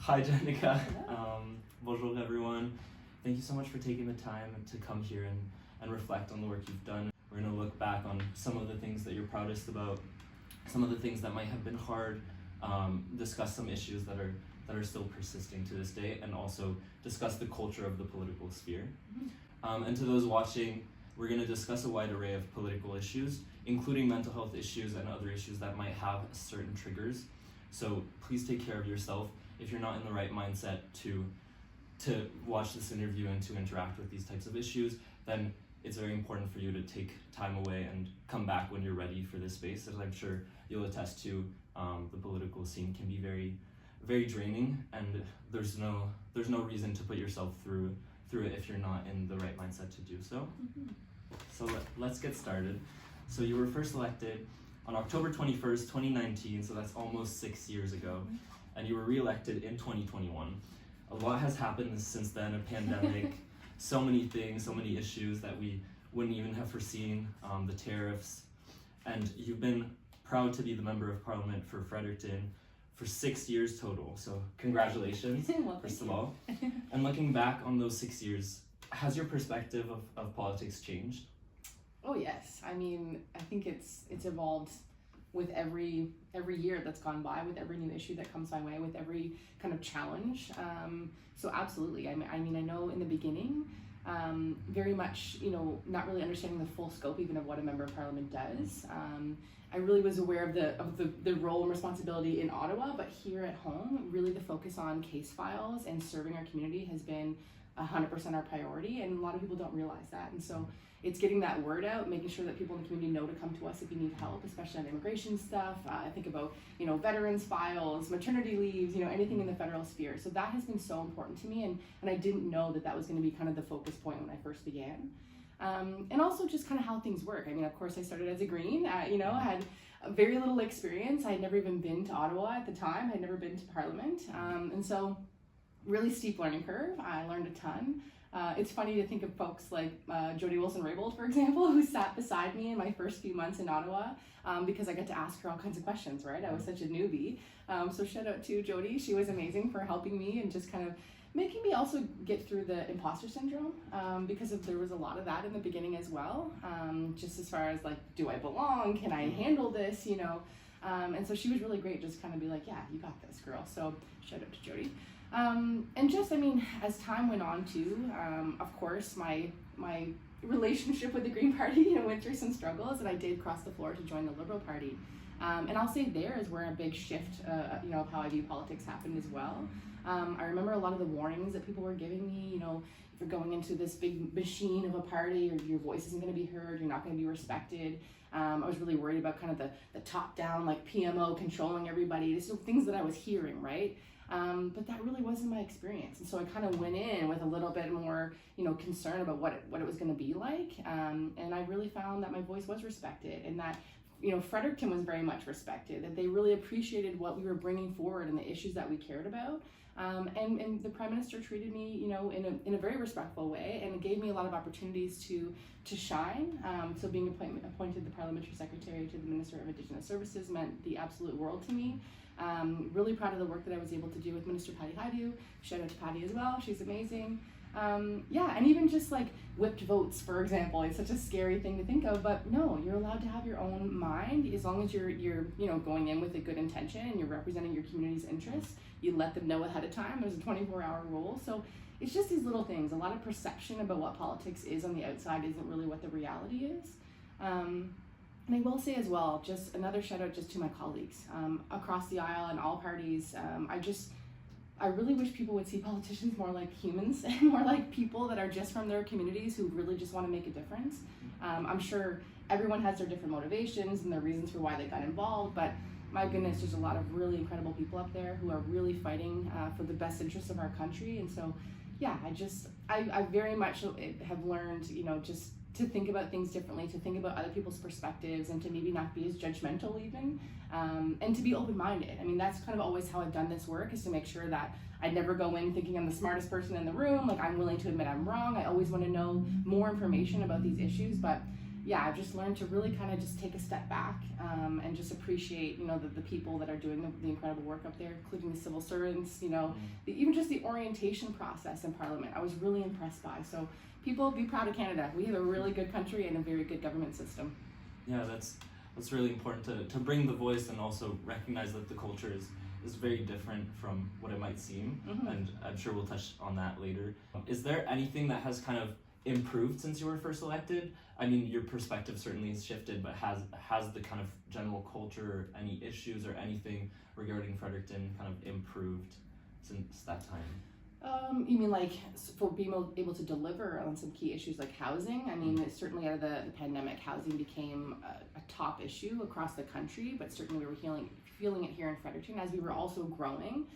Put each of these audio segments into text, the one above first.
Hi, Jenica. Bonjour, everyone. Thank you so much for taking the time to come here and reflect on the work you've done. We're going to look back on some of the things that you're proudest about, some of the things that might have been hard, discuss some issues that are still persisting to this day, and also discuss the culture of the political sphere. And to those watching, we're going to discuss a wide array of political issues, including mental health issues and other issues that might have certain triggers. So please take care of yourself. If you're not in the right mindset to watch this interview and to interact with these types of issues, then it's very important for you to take time away and come back when you're ready for this space. As I'm sure you'll attest to, the political scene can be very, very draining, and there's no reason to put yourself through it if you're not in the right mindset to do so. So let's get started. So you were first elected on October 21st, 2019, so that's almost 6 years ago, and you were re-elected in 2021. A lot has happened since then, a pandemic, so many things, so many issues that we wouldn't even have foreseen, the tariffs, and you've been proud to be the Member of Parliament for Fredericton for 6 years total, so congratulations, Well, first of all. And looking back on those 6 years, has your perspective of politics changed? Oh yes, I mean, I think it's evolved with every year that's gone by, with every new issue that comes my way, with every kind of challenge. So absolutely, I mean, I know in the beginning, very much, not really understanding the full scope even of what a Member of Parliament does. I really was aware of the role and responsibility in Ottawa, but here at home, really the focus on case files and serving our community has been 100% our priority, and a lot of people don't realize that. And so it's getting that word out, making sure that people in the community know to come to us if you need help, especially on immigration stuff. I think about, veterans files, maternity leaves, anything in the federal sphere. So that has been so important to me, and I didn't know that was going to be kind of the focus point when I first began. And also just kind of how things work. I mean, of course, I started as a Green, I had very little experience. I had never even been to Ottawa at the time. I'd never been to Parliament. And so really steep learning curve. I learned a ton. It's funny to think of folks like Jody Wilson-Raybould, for example, who sat beside me in my first few months in Ottawa, because I got to ask her all kinds of questions, right? I was such a newbie. So shout out to Jody. She was amazing for helping me and just kind of making me also get through the imposter syndrome, because there was a lot of that in the beginning as well, just as far as like, do I belong? Can I handle this? And so she was really great, just kind of be like, yeah, you got this, girl. So shout out to Jody. And just, as time went on too, of course, my relationship with the Green Party, went through some struggles, and I did cross the floor to join the Liberal Party. And I'll say there is where a big shift, of how I view politics happened as well. I remember a lot of the warnings that people were giving me, if you're going into this big machine of a party, or your voice isn't going to be heard, you're not going to be respected. I was really worried about kind of the top-down, like PMO controlling everybody. These are things that I was hearing, right? But that really wasn't my experience. And so I kind of went in with a little bit more, concern about what it was going to be like. And I really found that my voice was respected, and that, Fredericton was very much respected, that they really appreciated what we were bringing forward and the issues that we cared about. And the Prime Minister treated me, in a very respectful way, and it gave me a lot of opportunities to shine. So being appointed the Parliamentary Secretary to the Minister of Indigenous Services meant the absolute world to me. Really proud of the work that I was able to do with Minister Patty Haidu. Shout out to Patty as well, she's amazing. And even just like whipped votes, for example, it's such a scary thing to think of, but no, you're allowed to have your own mind as long as you're going in with a good intention and you're representing your community's interests. You let them know ahead of time. There's a 24-hour rule. So it's just these little things. A lot of perception about what politics is on the outside isn't really what the reality is. And I will say as well, just another shout out just to my colleagues across the aisle and all parties. I really wish people would see politicians more like humans and more like people that are just from their communities who really just want to make a difference. I'm sure everyone has their different motivations and their reasons for why they got involved, but my goodness, there's a lot of really incredible people up there who are really fighting for the best interests of our country. And so, yeah, I very much have learned, just to think about things differently, to think about other people's perspectives, and to maybe not be as judgmental even, and to be open-minded. I mean, that's kind of always how I've done this work, is to make sure that I never go in thinking I'm the smartest person in the room, like I'm willing to admit I'm wrong. I always want to know more information about these issues, but yeah, I've just learned to really kind of just take a step back and just appreciate, the people that are doing the incredible work up there, including the civil servants, even just the orientation process in Parliament. I was really impressed by. So people, be proud of Canada. We have a really good country and a very good government system. Yeah, that's really important to bring the voice and also recognize that the culture is very different from what it might seem, and I'm sure we'll touch on that later. Is there anything that has kind of improved since you were first elected? I mean, your perspective certainly has shifted, but has the kind of general culture, any issues or anything regarding Fredericton kind of improved since that time? You mean like for being able to deliver on some key issues like housing? I mean, certainly out of the pandemic, housing became a top issue across the country, but certainly we were feeling it here in Fredericton as we were also growing.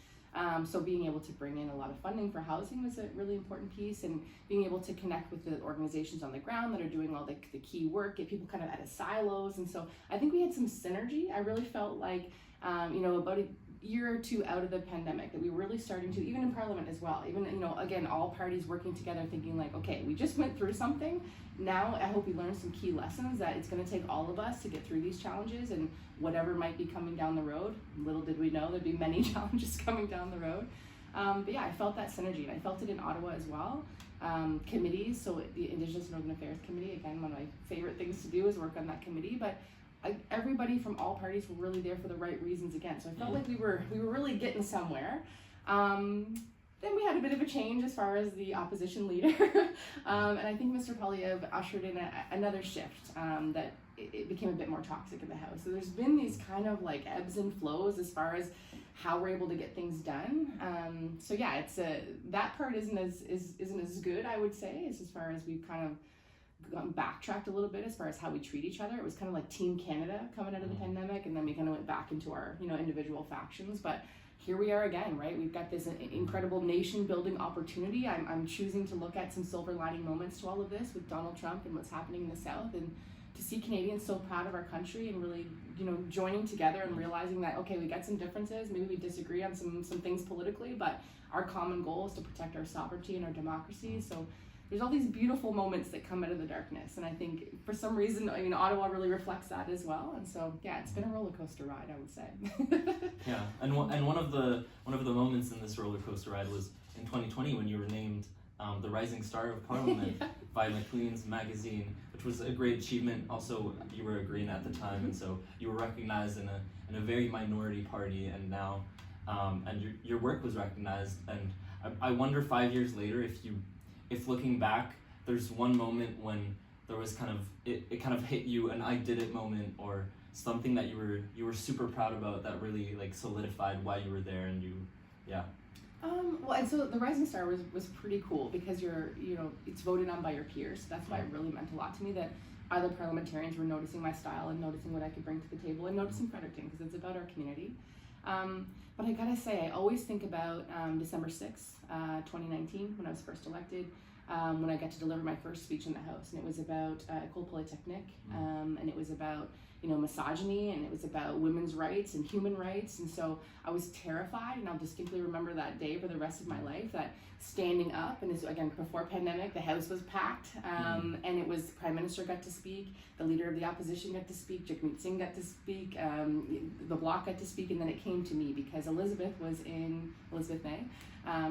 So being able to bring in a lot of funding for housing was a really important piece, and being able to connect with the organizations on the ground that are doing all the key work, get people kind of out of silos. And so I think we had some synergy. I really felt like, about a year or two out of the pandemic, that we were really starting to, even in Parliament as well, even, again, all parties working together, thinking like, okay, we just went through something. Now I hope we learned some key lessons that it's going to take all of us to get through these challenges, and whatever might be coming down the road. Little did we know there'd be many challenges coming down the road. But yeah, I felt that synergy, and I felt it in Ottawa as well. Committees, so the Indigenous and Northern Affairs Committee, again, one of my favorite things to do is work on that committee, but everybody from all parties were really there for the right reasons again. So I felt like we were really getting somewhere. Then we had a bit of a change as far as the opposition leader. And I think Mr. Polyev ushered in another shift, that it became a bit more toxic in the House. So there's been these kind of like ebbs and flows as far as how we're able to get things done. So yeah, it's that part isn't as good, I would say, as far as we've kind of backtracked a little bit as far as how we treat each other. It was kind of like Team Canada coming out of the pandemic, and then we kind of went back into our individual factions. But here we are again, right? We've got this incredible nation building opportunity. I'm choosing to look at some silver lining moments to all of this with Donald Trump and what's happening in the South, and to see Canadians so proud of our country and really joining together and realizing that, okay, we got some differences, maybe we disagree on some things politically, but our common goal is to protect our sovereignty and our democracy. So there's all these beautiful moments that come out of the darkness, and I think for some reason, Ottawa really reflects that as well. And so, yeah, it's been a roller coaster ride, I would say. Yeah, and one of the moments in this roller coaster ride was in 2020 when you were named the Rising Star of Parliament by Maclean's magazine, which was a great achievement. Also, you were a Green at the time, and so you were recognized in a very minority party, and now and your work was recognized. And I wonder 5 years later if looking back, there's one moment when there was kind of it kind of hit you an I did it moment, or something that you were super proud about that really like solidified why you were there, and well, and so the Rising Star was pretty cool because it's voted on by your peers. That's why it really meant a lot to me that other parliamentarians were noticing my style and noticing what I could bring to the table and noticing Fredericton, because it's about our community. But I gotta say, I always think about December 6th, 2019, when I was first elected, when I got to deliver my first speech in the House, and it was about École Polytechnique, and it was about misogyny, and it was about women's rights and human rights. And so I was terrified, and I'll distinctly remember that day for the rest of my life, that standing up, and this, again, before pandemic, the House was packed, and it was Prime Minister got to speak, the Leader of the Opposition got to speak, Jagmeet Singh got to speak, the Bloc got to speak, and then it came to me because Elizabeth May,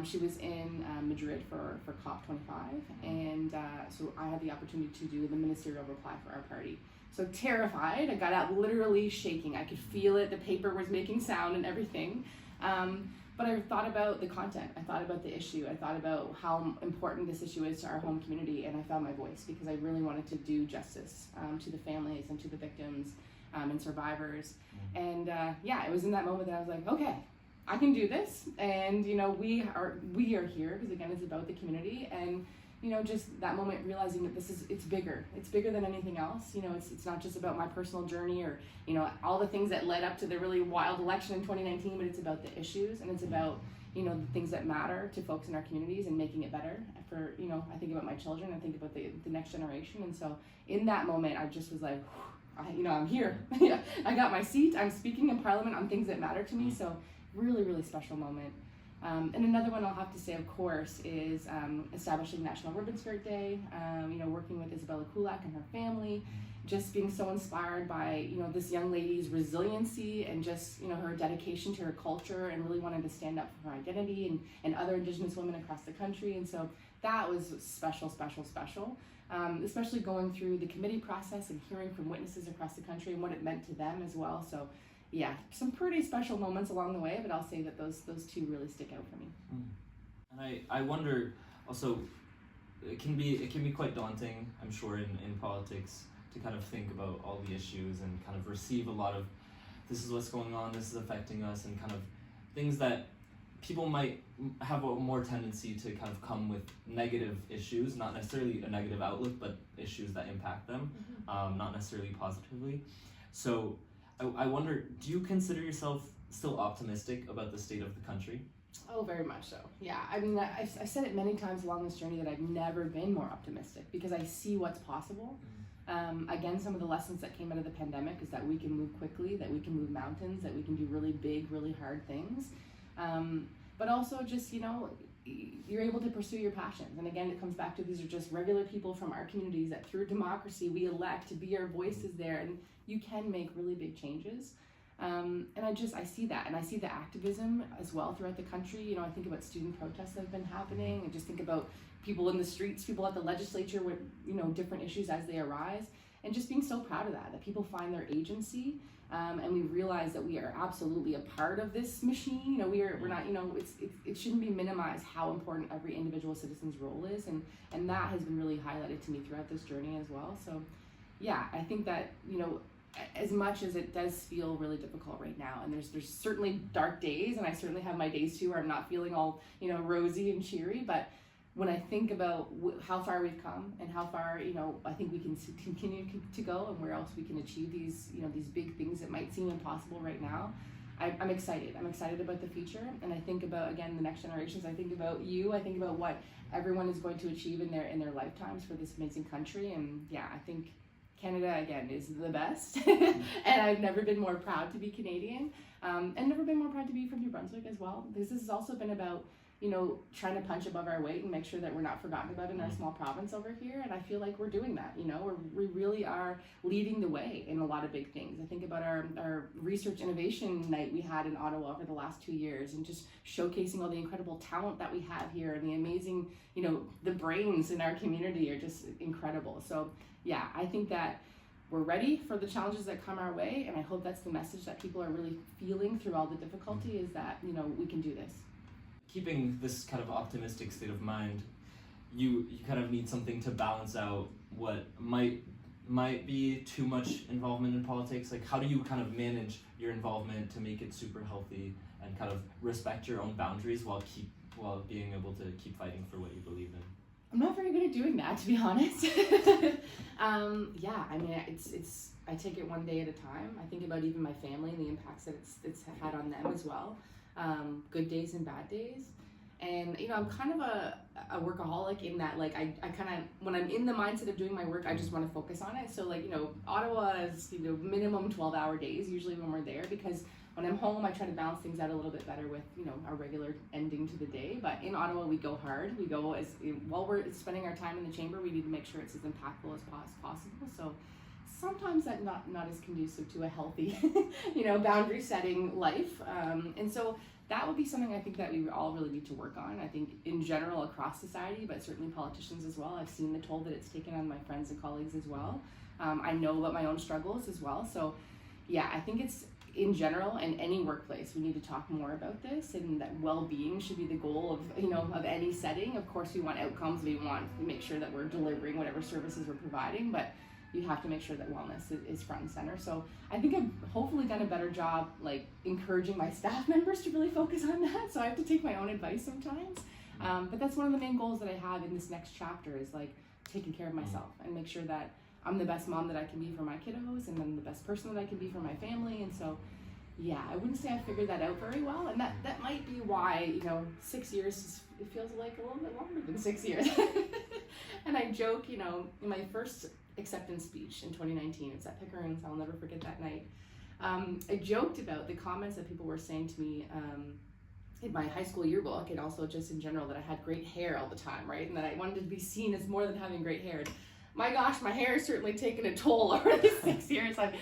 she was in Madrid for COP25, and so I had the opportunity to do the ministerial reply for our party. So terrified, I got out literally shaking. I could feel it, the paper was making sound and everything. But I thought about the content, I thought about the issue, I thought about how important this issue is to our home community, and I found my voice because I really wanted to do justice to the families and to the victims and survivors. And it was in that moment that I was like, okay, I can do this, and we are here because again it's about the community, and just that moment realizing that it's bigger than anything else. It's not just about my personal journey or all the things that led up to the really wild election in 2019, but it's about the issues, and it's about the things that matter to folks in our communities and making it better for I think about my children, I think about the next generation. And so in that moment I just was like, I'm here. I got my seat, I'm speaking in Parliament on things that matter to me. So really, really special moment. And another one I'll have to say, of course, is establishing National Ribbon Skirt Day, working with Isabella Kulak and her family, just being so inspired by, this young lady's resiliency and just, her dedication to her culture and really wanting to stand up for her identity and other Indigenous women across the country. And so that was special, especially going through the committee process and hearing from witnesses across the country and what it meant to them as well. So yeah, some pretty special moments along the way, but I'll say that those two really stick out for me. And I wonder also, it can be quite daunting, I'm sure, in politics to kind of think about all the issues and kind of receive a lot of, this is what's going on, this is affecting us, and kind of things that people might have a more tendency to kind of come with negative issues, not necessarily a negative outlook, but issues that impact them, not necessarily positively. So I wonder, do you consider yourself still optimistic about the state of the country? Oh, very much so. Yeah, I mean, I've said it many times along this journey that I've never been more optimistic because I see what's possible. Again, some of the lessons that came out of the pandemic is that we can move quickly, that we can move mountains, that we can do really big, really hard things. But also just, you're able to pursue your passions. And again, it comes back to these are just regular people from our communities that through democracy, we elect to be our voices there, and you can make really big changes. And I see that, and I see the activism as well throughout the country. I think about student protests that have been happening, and just think about people in the streets, people at the legislature with, different issues as they arise, and just being so proud of that people find their agency, and we realize that we are absolutely a part of this machine. We're not, it shouldn't be minimized how important every individual citizen's role is, and that has been really highlighted to me throughout this journey as well. So yeah, I think that, as much as it does feel really difficult right now, and there's certainly dark days, and I certainly have my days too where I'm not feeling all, rosy and cheery, but when I think about how far we've come and how far, I think we can continue to go and where else we can achieve these, these big things that might seem impossible right now, I'm excited. I'm excited about the future, and I think about, again, the next generations. I think about you. I think about what everyone is going to achieve in their lifetimes for this amazing country, and yeah, I think Canada, again, is the best, and I've never been more proud to be Canadian, and never been more proud to be from New Brunswick as well, because this has also been about, trying to punch above our weight and make sure that we're not forgotten about in our small province over here, and I feel like we're doing that, we really are leading the way in a lot of big things. I think about our research innovation night we had in Ottawa over the last 2 years, and just showcasing all the incredible talent that we have here, and the amazing, the brains in our community are just incredible. So yeah, I think that we're ready for the challenges that come our way, and I hope that's the message that people are really feeling through all the difficulty, is that, we can do this. Keeping this kind of optimistic state of mind, you kind of need something to balance out what might be too much involvement in politics. Like, how do you kind of manage your involvement to make it super healthy and kind of respect your own boundaries while being able to keep fighting for what you believe in? I'm not very good at doing that, to be honest. Yeah, I mean, it's I take it one day at a time. I think about even my family and the impacts that it's had on them as well. Good days and bad days. And, I'm kind of a workaholic in that, like, I kind of, when I'm in the mindset of doing my work, I just want to focus on it. So, like, Ottawa is, minimum 12-hour days usually when we're there, because when I'm home, I try to balance things out a little bit better with, our regular ending to the day. But in Ottawa, we go hard. We go while we're spending our time in the chamber, we need to make sure it's as impactful as possible. So sometimes that's not as conducive to a healthy, boundary setting life. And so that would be something I think that we all really need to work on. I think in general across society, but certainly politicians as well. I've seen the toll that it's taken on my friends and colleagues as well. I know about my own struggles as well. So yeah, I think it's, in general, in any workplace, we need to talk more about this, and that well-being should be the goal of any setting. Of course, we want outcomes. We want to make sure that we're delivering whatever services we're providing, but you have to make sure that wellness is front and center. So I think I've hopefully done a better job, like, encouraging my staff members to really focus on that. So I have to take my own advice sometimes. But that's one of the main goals that I have in this next chapter, is like taking care of myself and make sure that I'm the best mom that I can be for my kiddos, and I'm the best person that I can be for my family. And so, yeah, I wouldn't say I figured that out very well. And that might be why, 6 years, it feels like a little bit longer than 6 years. And I joke, in my first acceptance speech in 2019, it's at Pickering's, I'll never forget that night. I joked about the comments that people were saying to me in my high school yearbook, and also just in general, that I had great hair all the time, right? And that I wanted to be seen as more than having great hair. And my gosh, my hair has certainly taken a toll over the 6 years. I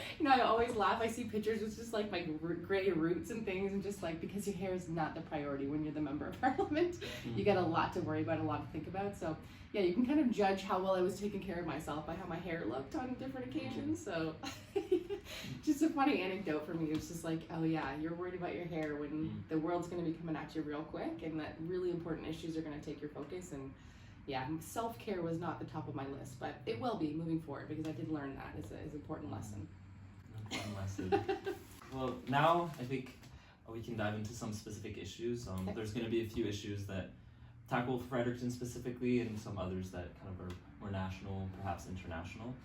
always laugh. I see pictures with just like my gray roots and things, and just like, because your hair is not the priority when you're the member of parliament. You got a lot to worry about, a lot to think about. So yeah, you can kind of judge how well I was taking care of myself by how my hair looked on different occasions. So just a funny anecdote for me. It's just like, oh yeah, you're worried about your hair when the world's going to be coming at you real quick, and that really important issues are going to take your focus. And yeah, self-care was not the top of my list, but it will be moving forward, because I did learn that as an important lesson. Well, now I think we can dive into some specific issues. There's going to be a few issues that tackle Fredericton specifically, and some others that kind of are more national, perhaps international.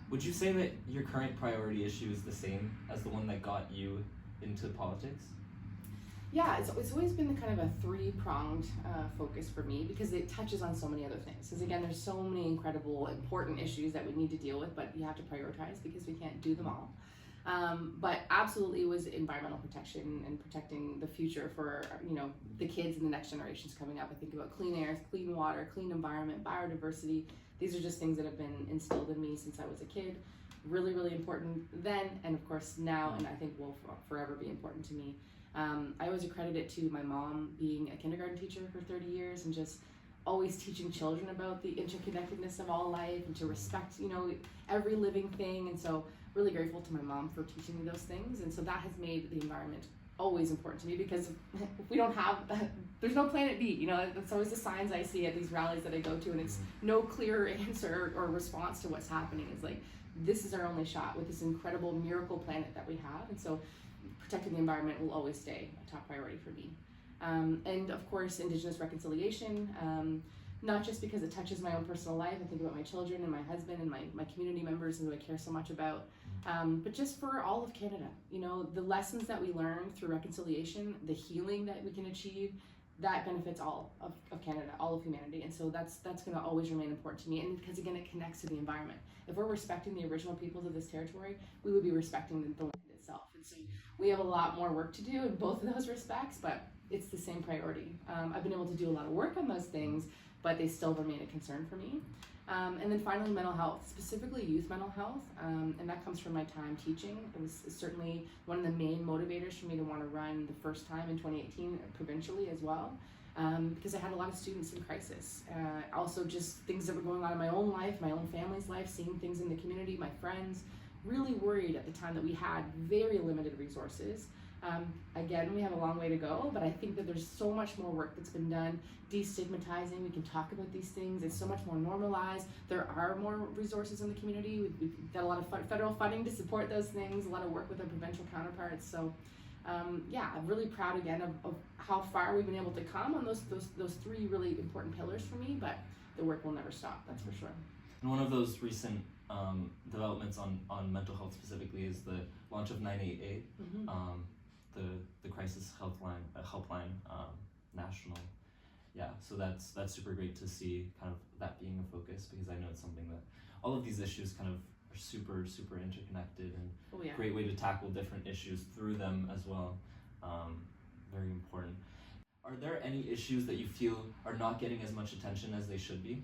Would you say that your current priority issue is the same as the one that got you into politics? Yeah, it's always been kind of a three-pronged focus for me, because it touches on so many other things. Because again, there's so many incredible, important issues that we need to deal with, but you have to prioritize because we can't do them all. But absolutely, it was environmental protection and protecting the future for the kids and the next generations coming up. I think about clean air, clean water, clean environment, biodiversity. These are just things that have been instilled in me since I was a kid. Really, really important then, and of course now, and I think will forever be important to me. I always accredit it to my mom being a kindergarten teacher for 30 years, and just always teaching children about the interconnectedness of all life, and to respect, every living thing. And so really grateful to my mom for teaching me those things. And so that has made the environment always important to me, because if we don't have that, there's no planet B. That's always the signs I see at these rallies that I go to, and it's no clear answer or response to what's happening. It's like, this is our only shot with this incredible miracle planet that we have. And so protecting the environment will always stay a top priority for me. And of course, Indigenous reconciliation, not just because it touches my own personal life. I think about my children and my husband and my community members who I care so much about, but just for all of Canada. The lessons that we learn through reconciliation, the healing that we can achieve, that benefits all of Canada, all of humanity. And so that's going to always remain important to me. And because again, it connects to the environment. If we're respecting the original peoples of this territory, we would be respecting the land itself. And so we have a lot more work to do in both of those respects, but it's the same priority. I've been able to do a lot of work on those things, but they still remain a concern for me. And then finally, mental health, specifically youth mental health, and that comes from my time teaching. It was certainly one of the main motivators for me to want to run the first time in 2018 provincially as well, because I had a lot of students in crisis. Also just things that were going on in my own life, my own family's life, seeing things in the community, my friends, really worried at the time that we had very limited resources. Again, we have a long way to go, but I think that there's so much more work that's been done, destigmatizing. We can talk about these things. It's so much more normalized. There are more resources in the community. We've got a lot of federal funding to support those things, a lot of work with our provincial counterparts. So yeah, I'm really proud again of how far we've been able to come on those three really important pillars for me, but the work will never stop, that's for sure. And one of those recent developments on mental health specifically is the launch of 988, the crisis helpline national. Yeah, so that's super great to see kind of that being a focus, because I know it's something that all of these issues kind of are super interconnected, and great way to tackle different issues through them as well. Very important. Are there any issues that you feel are not getting as much attention as they should be?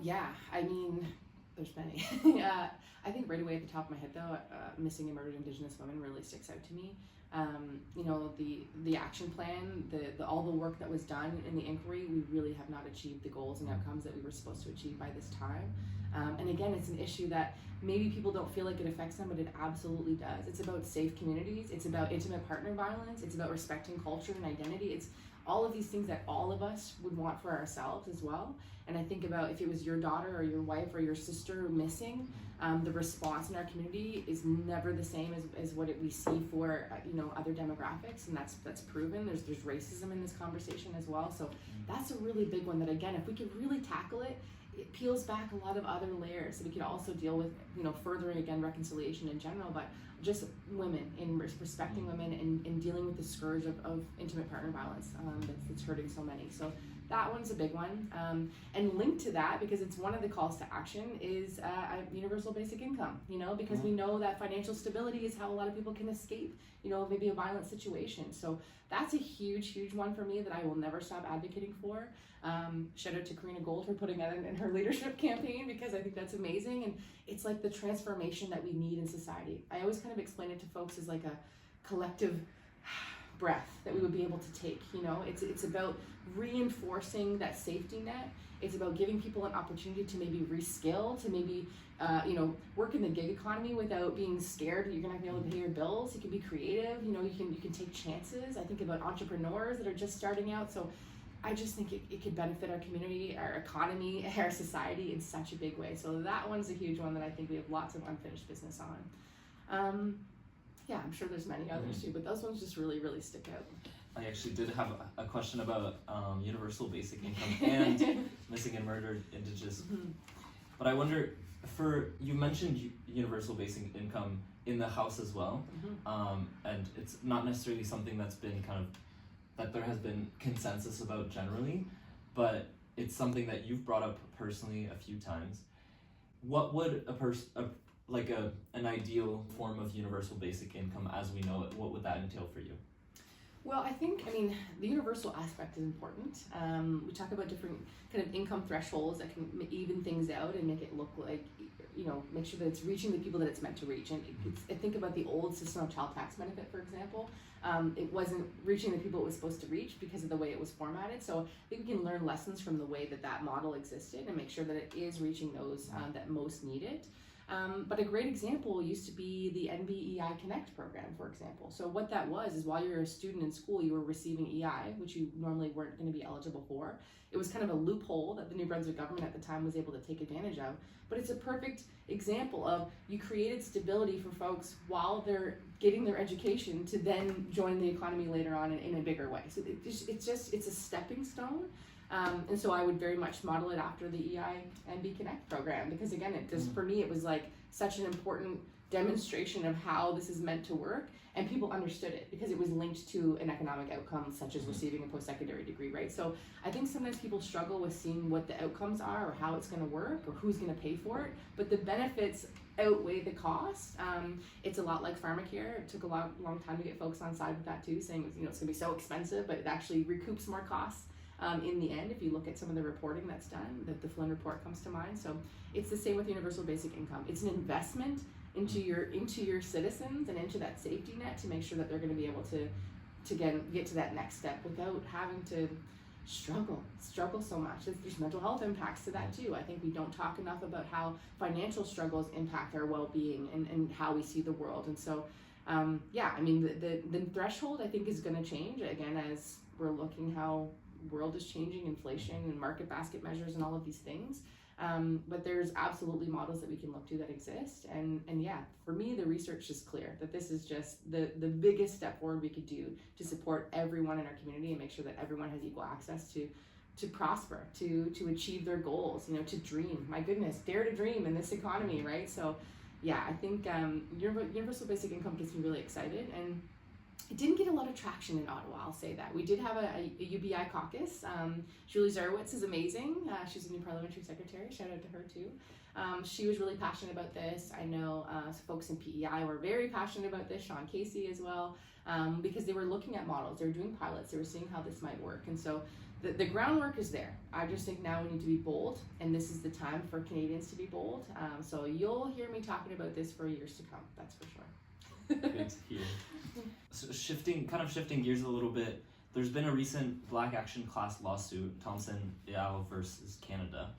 Yeah, I mean, there's many. I think right away at the top of my head though, missing and murdered Indigenous women really sticks out to me. The action plan, all the work that was done in the inquiry, we really have not achieved the goals and outcomes that we were supposed to achieve by this time. And again, it's an issue that maybe people don't feel like it affects them, but it absolutely does. It's about safe communities, it's about intimate partner violence, it's about respecting culture and identity. It's all of these things that all of us would want for ourselves as well. And I think about if it was your daughter or your wife or your sister missing, the response in our community is never the same as what we see for other demographics, and that's proven. There's racism in this conversation as well. So that's a really big one that, again, if we could really tackle it, it peels back a lot of other layers that we could also deal with, furthering again reconciliation in general, but just women, in respecting women and dealing with the scourge of intimate partner violence that's hurting so many. So that one's a big one. And linked to that, because it's one of the calls to action, is universal basic income, because we know that financial stability is how a lot of people can escape, maybe a violent situation. So that's a huge, huge one for me that I will never stop advocating for. Shout out to Karina Gold for putting that in her leadership campaign, because I think that's amazing. And it's like the transformation that we need in society. I always kind of explain it to folks as like a collective breath that we would be able to take. It's about reinforcing that safety net. It's about giving people an opportunity to maybe reskill, to maybe work in the gig economy without being scared that you're gonna be able to pay your bills. You can be creative. You can take chances. I think about entrepreneurs that are just starting out. So I just think it could benefit our community, our economy, our society in such a big way. So that one's a huge one that I think we have lots of unfinished business on. Yeah, I'm sure there's many others too, but those ones just really, really stick out. I actually did have a question about universal basic income and missing and murdered Indigenous. But I wonder, you mentioned universal basic income in the House as well, and it's not necessarily something that's been that there has been consensus about generally, but it's something that you've brought up personally a few times. What would an ideal form of universal basic income as we know it, what would that entail for you? Well, the universal aspect is important. We talk about different kind of income thresholds that can even things out and make it look like, make sure that it's reaching the people that it's meant to reach. And I think about the old system of child tax benefit, for example. It wasn't reaching the people it was supposed to reach because of the way it was formatted. So I think we can learn lessons from the way that model existed and make sure that it is reaching those that most need it. But a great example used to be the NBEI Connect program, for example. So what that was is while you were a student in school, you were receiving EI, which you normally weren't going to be eligible for. It was kind of a loophole that the New Brunswick government at the time was able to take advantage of. But it's a perfect example of you created stability for folks while they're getting their education to then join the economy later on in a bigger way. So it's a stepping stone. And so I would very much model it after the EI NB Connect program, because again, for me, it was like such an important demonstration of how this is meant to work, and people understood it because it was linked to an economic outcome such as receiving a post-secondary degree, right? So I think sometimes people struggle with seeing what the outcomes are or how it's going to work or who's going to pay for it, but the benefits outweigh the cost. It's a lot like pharmacare. It took a long time to get folks on side with that too, saying it's going to be so expensive, but it actually recoups more costs. In the end, if you look at some of the reporting that's done, the Flynn report comes to mind. So it's the same with universal basic income. It's an investment into your citizens and into that safety net to make sure that they're going to be able to get to that next step without having to struggle so much. There's mental health impacts to that too. I think we don't talk enough about how financial struggles impact our well-being and how we see the world. And so, the threshold I think is going to change again as we're looking how world is changing, inflation and market basket measures and all of these things. But there's absolutely models that we can look to that exist. And yeah, for me, the research is clear that this is just the biggest step forward we could do to support everyone in our community and make sure that everyone has equal access to prosper, to achieve their goals, to dream. My goodness, dare to dream in this economy, right? So yeah, I think universal basic income gets me really excited. And it didn't get a lot of traction in Ottawa, I'll say that. We did have a UBI caucus. Julie Zarowitz is amazing. She's a new parliamentary secretary. Shout out to her too. She was really passionate about this. I know folks in PEI were very passionate about this, Sean Casey as well, because they were looking at models. They were doing pilots. They were seeing how this might work. And so the groundwork is there. I just think now we need to be bold, and this is the time for Canadians to be bold. So you'll hear me talking about this for years to come, that's for sure. Good to hear. So shifting gears a little bit, there's been a recent Black Action Class lawsuit, Thompson et al. Versus Canada,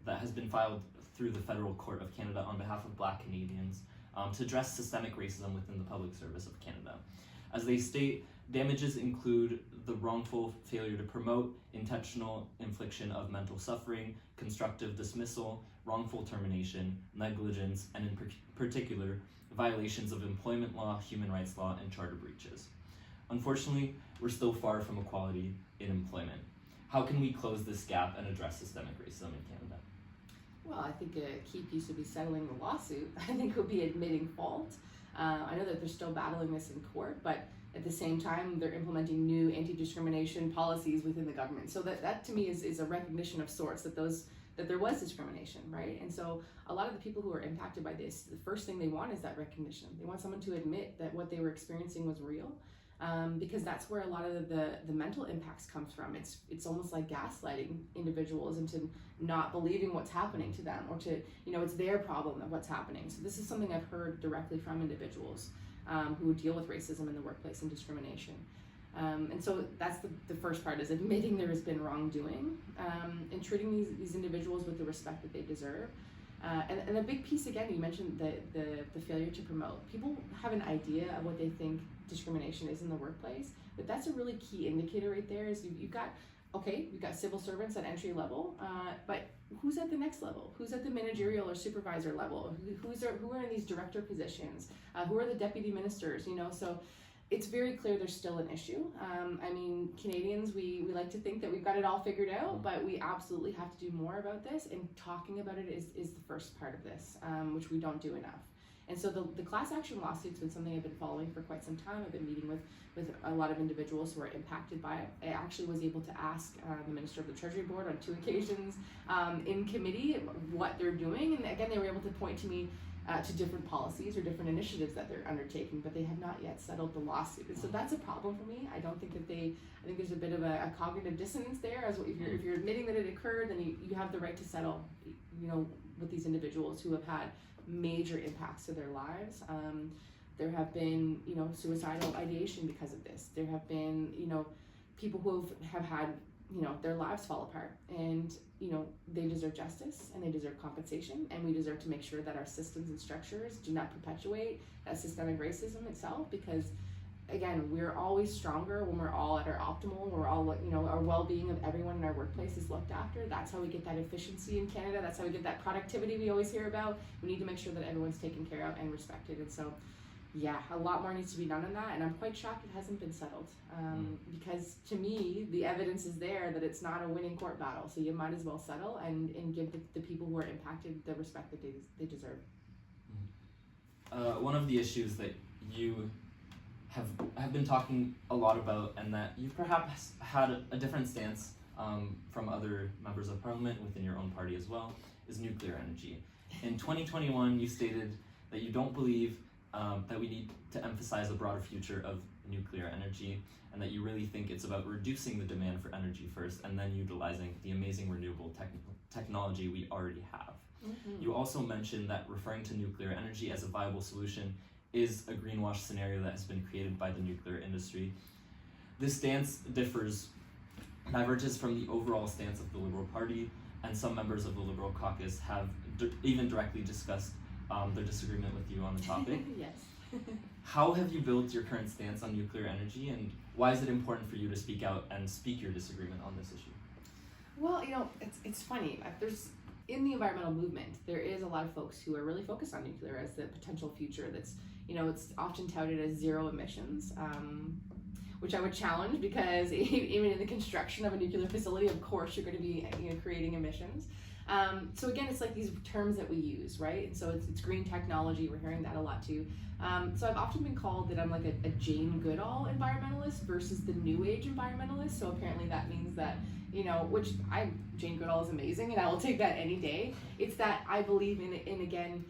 that has been filed through the Federal Court of Canada on behalf of Black Canadians to address systemic racism within the public service of Canada. As they state, damages include the wrongful failure to promote, intentional infliction of mental suffering, constructive dismissal, wrongful termination, negligence, and in particular, violations of employment law, human rights law, and charter breaches. Unfortunately, we're still far from equality in employment. How can we close this gap and address systemic racism in Canada? Well, I think a key piece would be settling the lawsuit. I think it would be admitting fault. I know that they're still battling this in court, but at the same time, they're implementing new anti-discrimination policies within the government. So that to me is a recognition of sorts that there was discrimination, right? And so a lot of the people who are impacted by this, the first thing they want is that recognition. They want someone to admit that what they were experiencing was real, because that's where a lot of the mental impacts comes from. It's almost like gaslighting individuals into not believing what's happening to them, or to, it's their problem of what's happening. So this is something I've heard directly from individuals who deal with racism in the workplace and discrimination. And so that's the first part, is admitting there has been wrongdoing, and treating these individuals with the respect that they deserve. And a big piece, again, you mentioned the failure to promote. People have an idea of what they think discrimination is in the workplace, but that's a really key indicator right there. Is you've got civil servants at entry level, but who's at the next level? Who's at the managerial or supervisor level? Who are in these director positions? Who are the deputy ministers? So it's very clear there's still an issue. Canadians, we like to think that we've got it all figured out, but we absolutely have to do more about this, and talking about it is the first part of this, which we don't do enough. And so the class action lawsuit's been something I've been following for quite some time. I've been meeting with a lot of individuals who are impacted by it. I actually was able to ask the Minister of the Treasury Board on 2 occasions in committee what they're doing, and again, they were able to point to me to different policies or different initiatives that they're undertaking, but they have not yet settled the lawsuit. And so that's a problem for me. I don't think that I think there's a bit of a cognitive dissonance there, as if you're admitting that it occurred, then you have the right to settle, with these individuals who have had major impacts to their lives. There have been, suicidal ideation because of this. There have been, people who have had, their lives fall apart, and, they deserve justice, and they deserve compensation, and we deserve to make sure that our systems and structures do not perpetuate that systemic racism itself, because again, we're always stronger when we're all at our optimal, we're all, our well-being of everyone in our workplace is looked after. That's how we get that efficiency in Canada. That's how we get that productivity we always hear about. We need to make sure that everyone's taken care of and respected. And so, yeah, a lot more needs to be done on that. And I'm quite shocked it hasn't been settled, because to me, the evidence is there that it's not a winning court battle. So you might as well settle and give the people who are impacted the respect that they deserve. One of the issues that you have been talking a lot about, and that you perhaps had a different stance from other members of parliament within your own party as well, is nuclear energy. In 2021, you stated that you don't believe that we need to emphasize a broader future of nuclear energy, and that you really think it's about reducing the demand for energy first, and then utilizing the amazing renewable technology we already have. Mm-hmm. You also mentioned that referring to nuclear energy as a viable solution is a greenwash scenario that has been created by the nuclear industry. This stance diverges from the overall stance of the Liberal Party, and some members of the Liberal caucus have even directly discussed their disagreement with you on the topic. Yes. How have you built your current stance on nuclear energy, and why is it important for you to speak out and speak your disagreement on this issue? Well, it's funny. In the environmental movement, there is a lot of folks who are really focused on nuclear as the potential future that's, it's often touted as zero emissions, which I would challenge, because even in the construction of a nuclear facility, of course, you're going to be creating emissions. So again, it's like these terms that we use, right? And so it's green technology. We're hearing that a lot too. So I've often been called that I'm like a Jane Goodall environmentalist versus the New Age environmentalist. So apparently that means that, Jane Goodall is amazing, and I will take that any day. It's that I believe in again,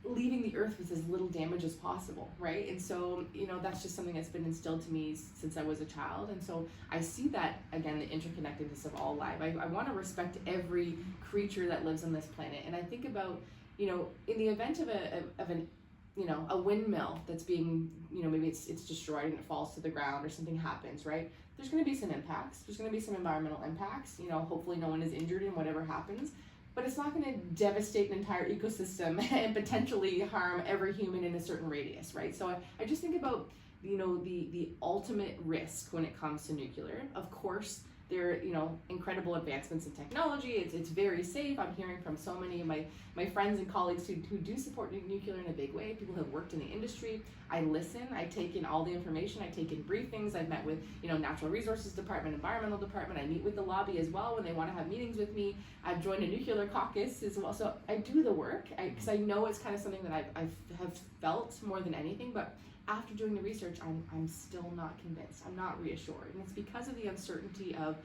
leaving the earth with as little damage as possible, right? And so, that's just something that's been instilled to me since I was a child. And so I see that, again, the interconnectedness of all life. I want to respect every creature that lives on this planet. And I think about, in the event of a windmill that's being, maybe it's destroyed and it falls to the ground or something happens, right? There's going to be some impacts. There's going to be some environmental impacts. Hopefully no one is injured in whatever happens. But it's not going to devastate an entire ecosystem and potentially harm every human in a certain radius, right? So I just think about, the ultimate risk when it comes to nuclear. Of course, They're, incredible advancements in technology. It's very safe. I'm hearing from so many of my friends and colleagues who do support nuclear in a big way, people who have worked in the industry. I listen, I take in all the information, I take in briefings. I've met with, Natural Resources Department, Environmental Department. I meet with the lobby as well when they want to have meetings with me. I've joined a nuclear caucus as well. So I do the work because I know it's kind of something that I have felt more than anything, but after doing the research, I'm still not convinced. I'm not reassured. And it's because of the uncertainty of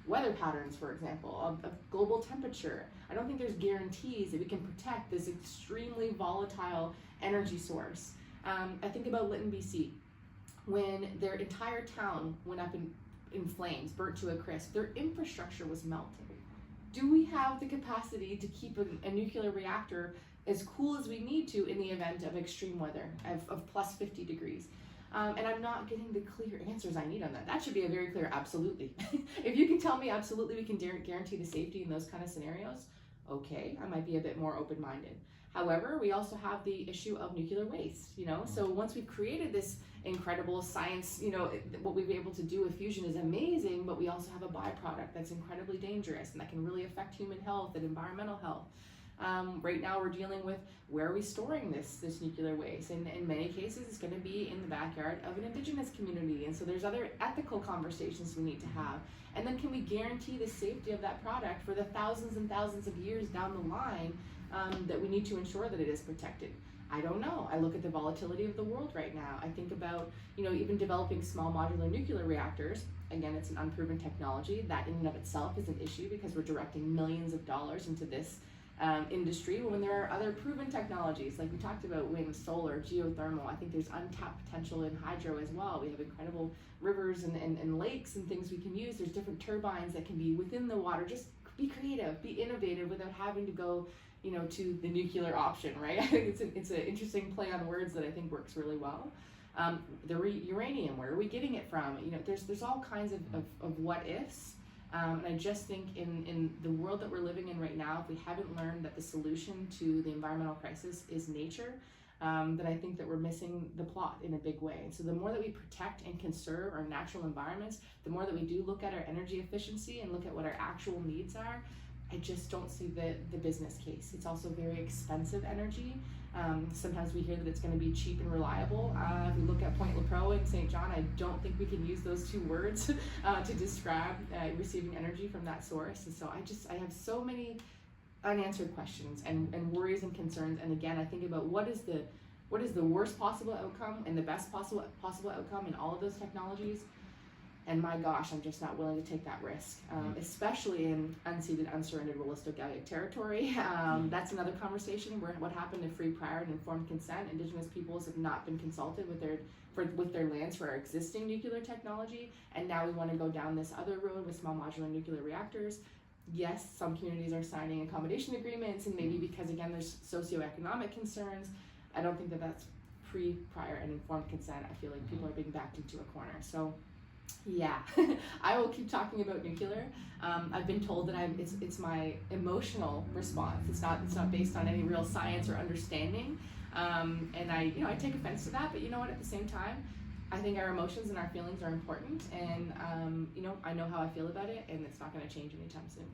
weather patterns, for example, of global temperature. I don't think there's guarantees that we can protect this extremely volatile energy source. I think about Lytton, BC, when their entire town went up in flames, burnt to a crisp. Their infrastructure was melting. Do we have the capacity to keep a nuclear reactor as cool as we need to in the event of extreme weather, of plus 50 degrees? And I'm not getting the clear answers I need on that. That should be a very clear absolutely. If you can tell me absolutely we can guarantee the safety in those kind of scenarios, okay, I might be a bit more open-minded. However, we also have the issue of nuclear waste, So once we've created this incredible science, what we've been able to do with fusion is amazing, but we also have a byproduct that's incredibly dangerous and that can really affect human health and environmental health. Right now we're dealing with where are we storing this nuclear waste, and in many cases it's going to be in the backyard of an Indigenous community, and so there's other ethical conversations we need to have. And then can we guarantee the safety of that product for the thousands and thousands of years down the line that we need to ensure that it is protected? I don't know. I look at the volatility of the world right now. I think about, even developing small modular nuclear reactors. Again, it's an unproven technology. That in and of itself is an issue because we're directing millions of dollars into this industry when there are other proven technologies, like we talked about wind, solar, geothermal. I think there's untapped potential in hydro as well. We have incredible rivers and lakes and things we can use. There's different turbines that can be within the water. Just be creative, be innovative without having to go to the nuclear option, right? I think it's an interesting play on words that I think works really well. The uranium, where are we getting it from? There's all kinds of what ifs. And I just think in the world that we're living in right now, if we haven't learned that the solution to the environmental crisis is nature, then I think that we're missing the plot in a big way. And so the more that we protect and conserve our natural environments, the more that we do look at our energy efficiency and look at what our actual needs are, I just don't see the business case. It's also very expensive energy. Sometimes we hear that it's going to be cheap and reliable. If we look at Point Lepreau in St. John, I don't think we can use those two words to describe receiving energy from that source. And so I have so many unanswered questions and worries and concerns. And again, I think about what is the worst possible outcome and the best possible outcome in all of those technologies. And my gosh, I'm just not willing to take that risk, especially in unceded, unsurrendered Williston Gallic territory. That's another conversation where what happened to free, prior, and informed consent. Indigenous peoples have not been consulted with their lands for our existing nuclear technology, and now we want to go down this other road with small modular nuclear reactors. Yes, some communities are signing accommodation agreements, and maybe because, again, there's socioeconomic concerns. I don't think that that's free, prior, and informed consent. I feel like people are being backed into a corner. So yeah, I will keep talking about nuclear. I've been told that it's my emotional response. It's not based on any real science or understanding. And I take offense to that, but at the same time, I think our emotions and our feelings are important, and I know how I feel about it, and it's not going to change anytime soon.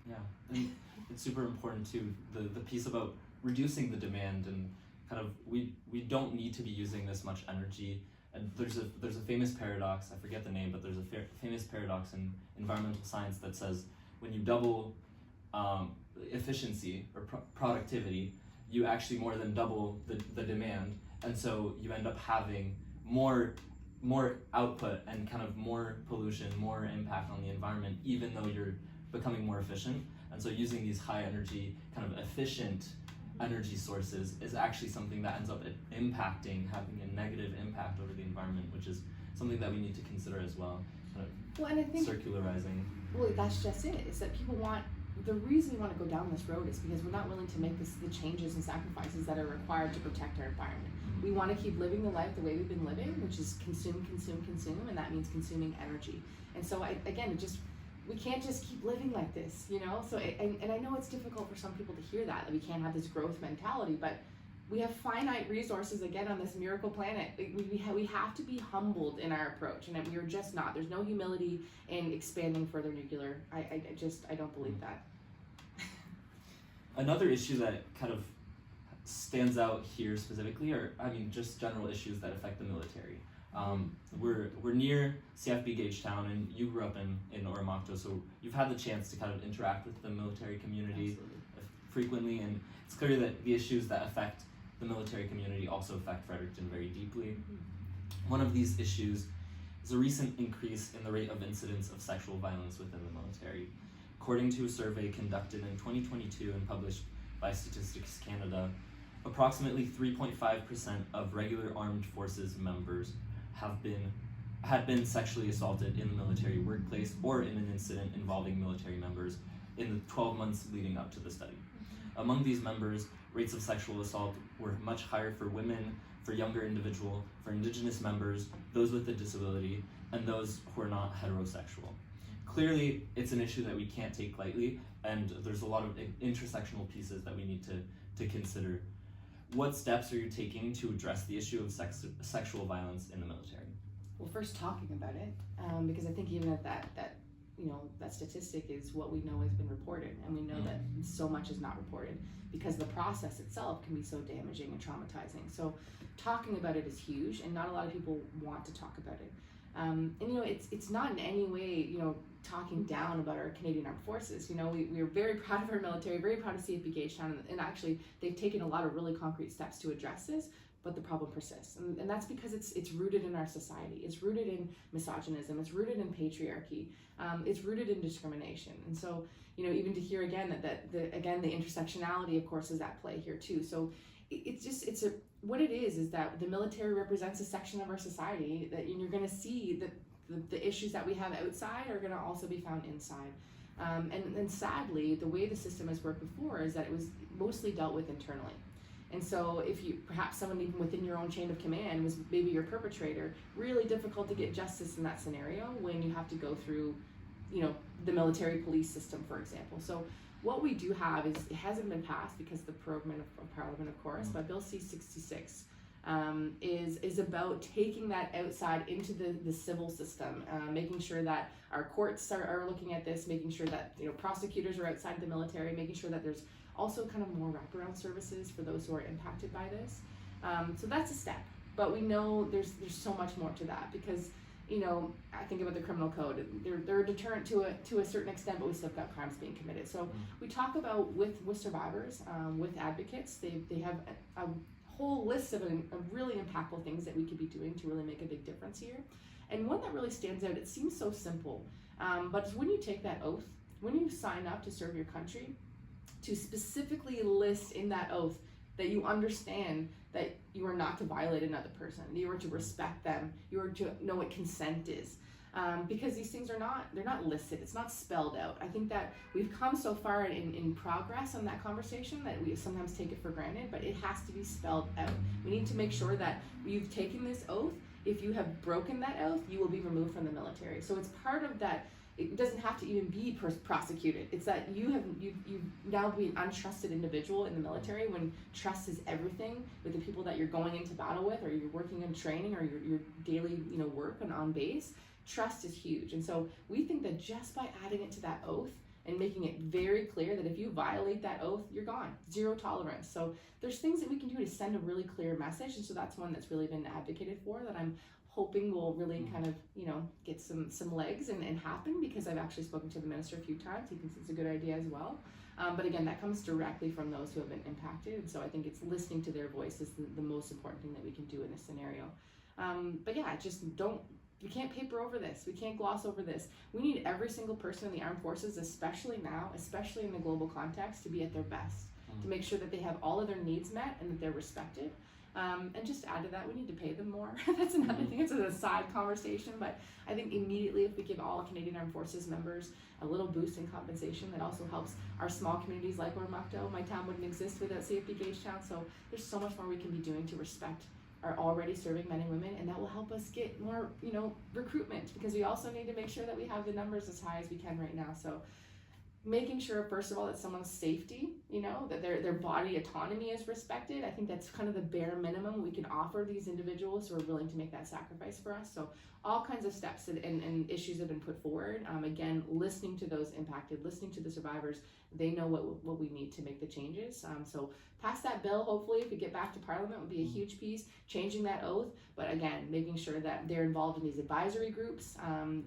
Yeah, and it's super important too, the piece about reducing the demand, and kind of we don't need to be using this much energy. And there's a famous paradox, I forget the name, but there's a famous paradox in environmental science that says when you double efficiency or productivity, you actually more than double the demand, and so you end up having more output and kind of more pollution, more impact on the environment, even though you're becoming more efficient. And so using these high energy, kind of efficient energy sources is actually something that ends up having a negative impact over the environment, which is something that we need to consider as well. Kind of and I think circularizing. Well, that's just it. Is that the reason we want to go down this road is because we're not willing to make the changes and sacrifices that are required to protect our environment. We want to keep living the life the way we've been living, which is consume, and that means consuming energy. And so we can't just keep living like this, So, and I know it's difficult for some people to hear that we can't have this growth mentality, but we have finite resources again on this miracle planet. We have to be humbled in our approach, and we are just not. There's no humility in expanding further nuclear. I don't believe that. Another issue that kind of stands out here specifically are, I mean, just general issues that affect the military. We're near CFB Gagetown, and you grew up in Oromocto, so you've had the chance to kind of interact with the military community Absolutely. frequently, and it's clear that the issues that affect the military community also affect Fredericton very deeply. One of these issues is a recent increase in the rate of incidents of sexual violence within the military. According to a survey conducted in 2022 and published by Statistics Canada, approximately 3.5% of regular armed forces members had been sexually assaulted in the military workplace or in an incident involving military members in the 12 months leading up to the study. Among these members, rates of sexual assault were much higher for women, for younger individuals, for Indigenous members, those with a disability, and those who are not heterosexual. Clearly, it's an issue that we can't take lightly, and there's a lot of intersectional pieces that we need to consider. What steps are you taking to address the issue of sexual violence in the military? Well, first talking about it, because I think even at that statistic is what we know has been reported, and we know that so much is not reported because the process itself can be so damaging and traumatizing. So talking about it is huge, and not a lot of people want to talk about it. And it's not in any way talking down about our Canadian Armed Forces. We are very proud of our military, very proud of CFB Gagetown, and actually they've taken a lot of really concrete steps to address this. But the problem persists, and that's because it's rooted in our society. It's rooted in misogynism. It's rooted in patriarchy. It's rooted in discrimination. And so, even to hear again that the intersectionality, of course, is at play here too. So what it is that the military represents a section of our society that you're going to see that the issues that we have outside are going to also be found inside. And sadly, the way the system has worked before is that it was mostly dealt with internally. And so if perhaps someone even within your own chain of command was maybe your perpetrator, really difficult to get justice in that scenario when you have to go through, the military police system, for example. So what we do have is, it hasn't been passed because of the proroguement of Parliament, of course, but Bill C-66 is about taking that outside into the civil system, making sure that our courts are looking at this, making sure that prosecutors are outside the military, making sure that there's also kind of more wraparound services for those who are impacted by this. So that's a step, but we know there's so much more to that because I think about the criminal code. They're a deterrent to a certain extent, but we still got crimes being committed. So we talk about with survivors, with advocates. They have a whole list of really impactful things that we could be doing to really make a big difference here. And one that really stands out, it seems so simple, but it's when you take that oath, when you sign up to serve your country, to specifically list in that oath that you understand that you are not to violate another person, you are to respect them, you are to know what consent is. Because these things they're not listed, it's not spelled out. I think that we've come so far in progress on that conversation that we sometimes take it for granted, but it has to be spelled out. We need to make sure that you've taken this oath. If you have broken that oath, you will be removed from the military. So it's part of that. It doesn't have to even be prosecuted. It's that you now be an untrusted individual in the military when trust is everything with the people that you're going into battle with, or you're working in training, or your daily work on base. Trust is huge. And so we think that just by adding it to that oath and making it very clear that if you violate that oath, you're gone. Zero tolerance. So there's things that we can do to send a really clear message. And so that's one that's really been advocated for, that I'm hoping will really kind of, get some legs and happen, because I've actually spoken to the minister a few times. He thinks it's a good idea as well. But again, that comes directly from those who have been impacted. And so I think it's listening to their voice is the most important thing that we can do in this scenario. But yeah, we can't paper over this. We can't gloss over this. We need every single person in the armed forces, especially now, especially in the global context, to be at their best, to make sure that they have all of their needs met and that they're respected. And just to add to that, we need to pay them more. That's another thing. It's a side conversation, but I think immediately if we give all Canadian Armed Forces members a little boost in compensation, that also helps our small communities like Oromocto. My town wouldn't exist without CFB Gagetown, so there's so much more we can be doing to respect our already serving men and women, and that will help us get more, recruitment, because we also need to make sure that we have the numbers as high as we can right now. So making sure, first of all, that someone's safety, that their body autonomy is respected. I think that's kind of the bare minimum we can offer these individuals who are willing to make that sacrifice for us. So all kinds of steps and issues have been put forward. Again, listening to those impacted, listening to the survivors, they know what we need to make the changes. So pass that bill, hopefully, if we get back to Parliament, would be a huge piece, changing that oath. But again, making sure that they're involved in these advisory groups.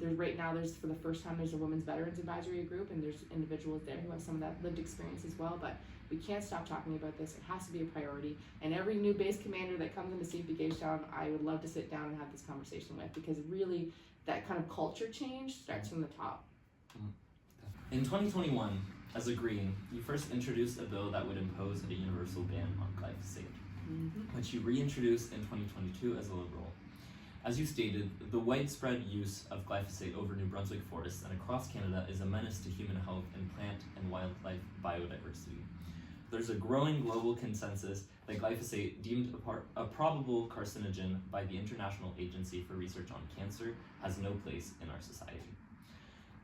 There's for the first time, there's a Women's Veterans Advisory Group, and there's individuals there who have some of that lived experience as well. But we can't stop talking about this. It has to be a priority. And every new base commander that comes into CP Gagetown, I would love to sit down and have this conversation with, because really that kind of culture change starts from the top. In 2021, as a Green, you first introduced a bill that would impose a universal ban on glyphosate, which you reintroduced in 2022 as a Liberal. As you stated, the widespread use of glyphosate over New Brunswick forests and across Canada is a menace to human health and plant and wildlife biodiversity. There's a growing global consensus that glyphosate, deemed a probable carcinogen by the International Agency for Research on Cancer, has no place in our society.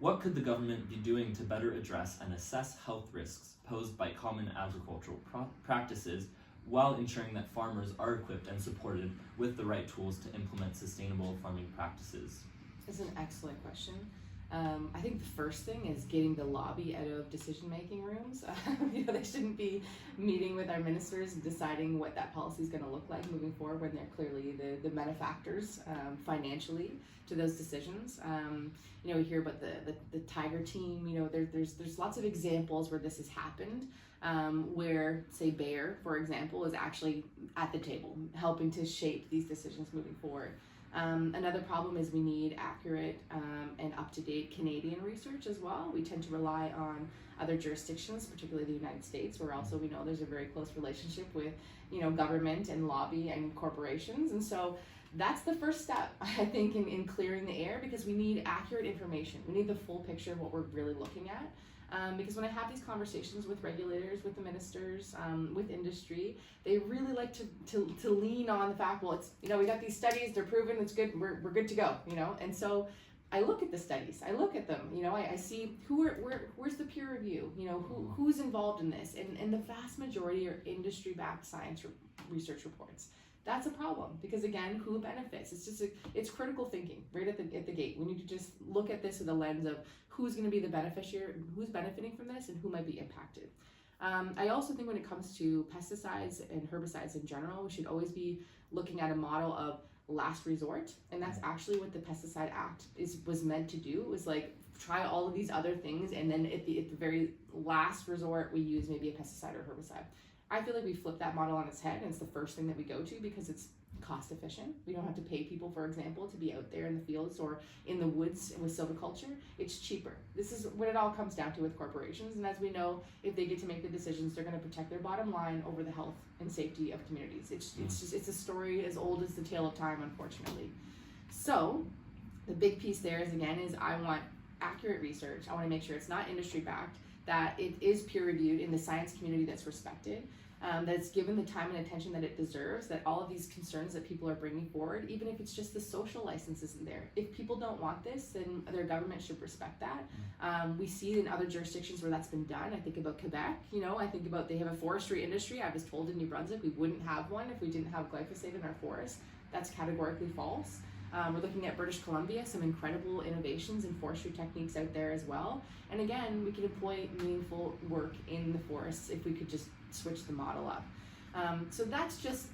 What could the government be doing to better address and assess health risks posed by common agricultural practices, while ensuring that farmers are equipped and supported with the right tools to implement sustainable farming practices? It's an excellent question. I think the first thing is getting the lobby out of decision-making rooms. They shouldn't be meeting with our ministers and deciding what that policy is going to look like moving forward when they're clearly the benefactors financially to those decisions. We hear about the Tiger team. There's lots of examples where this has happened, where, say, Bayer, for example, is actually at the table helping to shape these decisions moving forward. Another problem is we need accurate and up-to-date Canadian research as well. We tend to rely on other jurisdictions, particularly the United States, where also we know there's a very close relationship with, government and lobby and corporations. And so that's the first step, I think, in clearing the air, because we need accurate information. We need the full picture of what we're really looking at. Because when I have these conversations with regulators, with the ministers, with industry, they really like to lean on the fact, well, it's, we got these studies, they're proven, it's good, we're good to go, and so I look at the studies, I look at them, I see where's the peer review, who's involved in this, and the vast majority are industry-backed science research reports. That's a problem, because again, who benefits? It's critical thinking right at the gate. We need to just look at this with a lens of who's going to be the beneficiary, who's benefiting from this, and who might be impacted. I also think when it comes to pesticides and herbicides in general, we should always be looking at a model of last resort, and that's actually what the Pesticide Act was meant to do. It was like, try all of these other things, and then at the very last resort, we use maybe a pesticide or herbicide. I feel like we flip that model on its head, and it's the first thing that we go to because it's cost efficient. We don't have to pay people, for example, to be out there in the fields or in the woods with silviculture. It's cheaper. This is what it all comes down to with corporations, and as we know, if they get to make the decisions, they're going to protect their bottom line over the health and safety of communities. It's a story as old as the tale of time, unfortunately. So the big piece there is I want accurate research. I want to make sure it's not industry backed, that it is peer reviewed in the science community that's respected, that it's given the time and attention that it deserves, that all of these concerns that people are bringing forward, even if it's just the social license isn't there. If people don't want this, then their government should respect that. We see in other jurisdictions where that's been done. I think about Quebec, I think about, they have a forestry industry. I was told in New Brunswick we wouldn't have one if we didn't have glyphosate in our forests. That's categorically false. We're looking at British Columbia, some incredible innovations in forestry techniques out there as well. And again, we could employ meaningful work in the forests if we could just switch the model up. So that's just,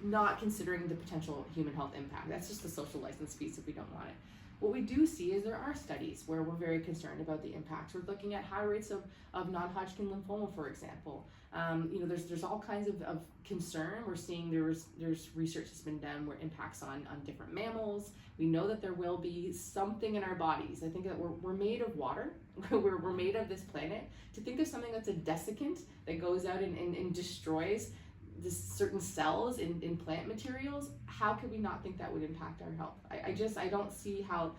not considering the potential human health impact. That's just the social license piece if we don't want it. What we do see is there are studies where we're very concerned about the impacts. We're looking at high rates of non-Hodgkin lymphoma, for example. There's all kinds of concern. We're seeing there's research that's been done where impacts on different mammals. We know that there will be something in our bodies. I think that we're made of water. we're made of this planet. To think of something that's a desiccant that goes out and destroys certain cells in plant materials, how could we not think that would impact our health? I don't see how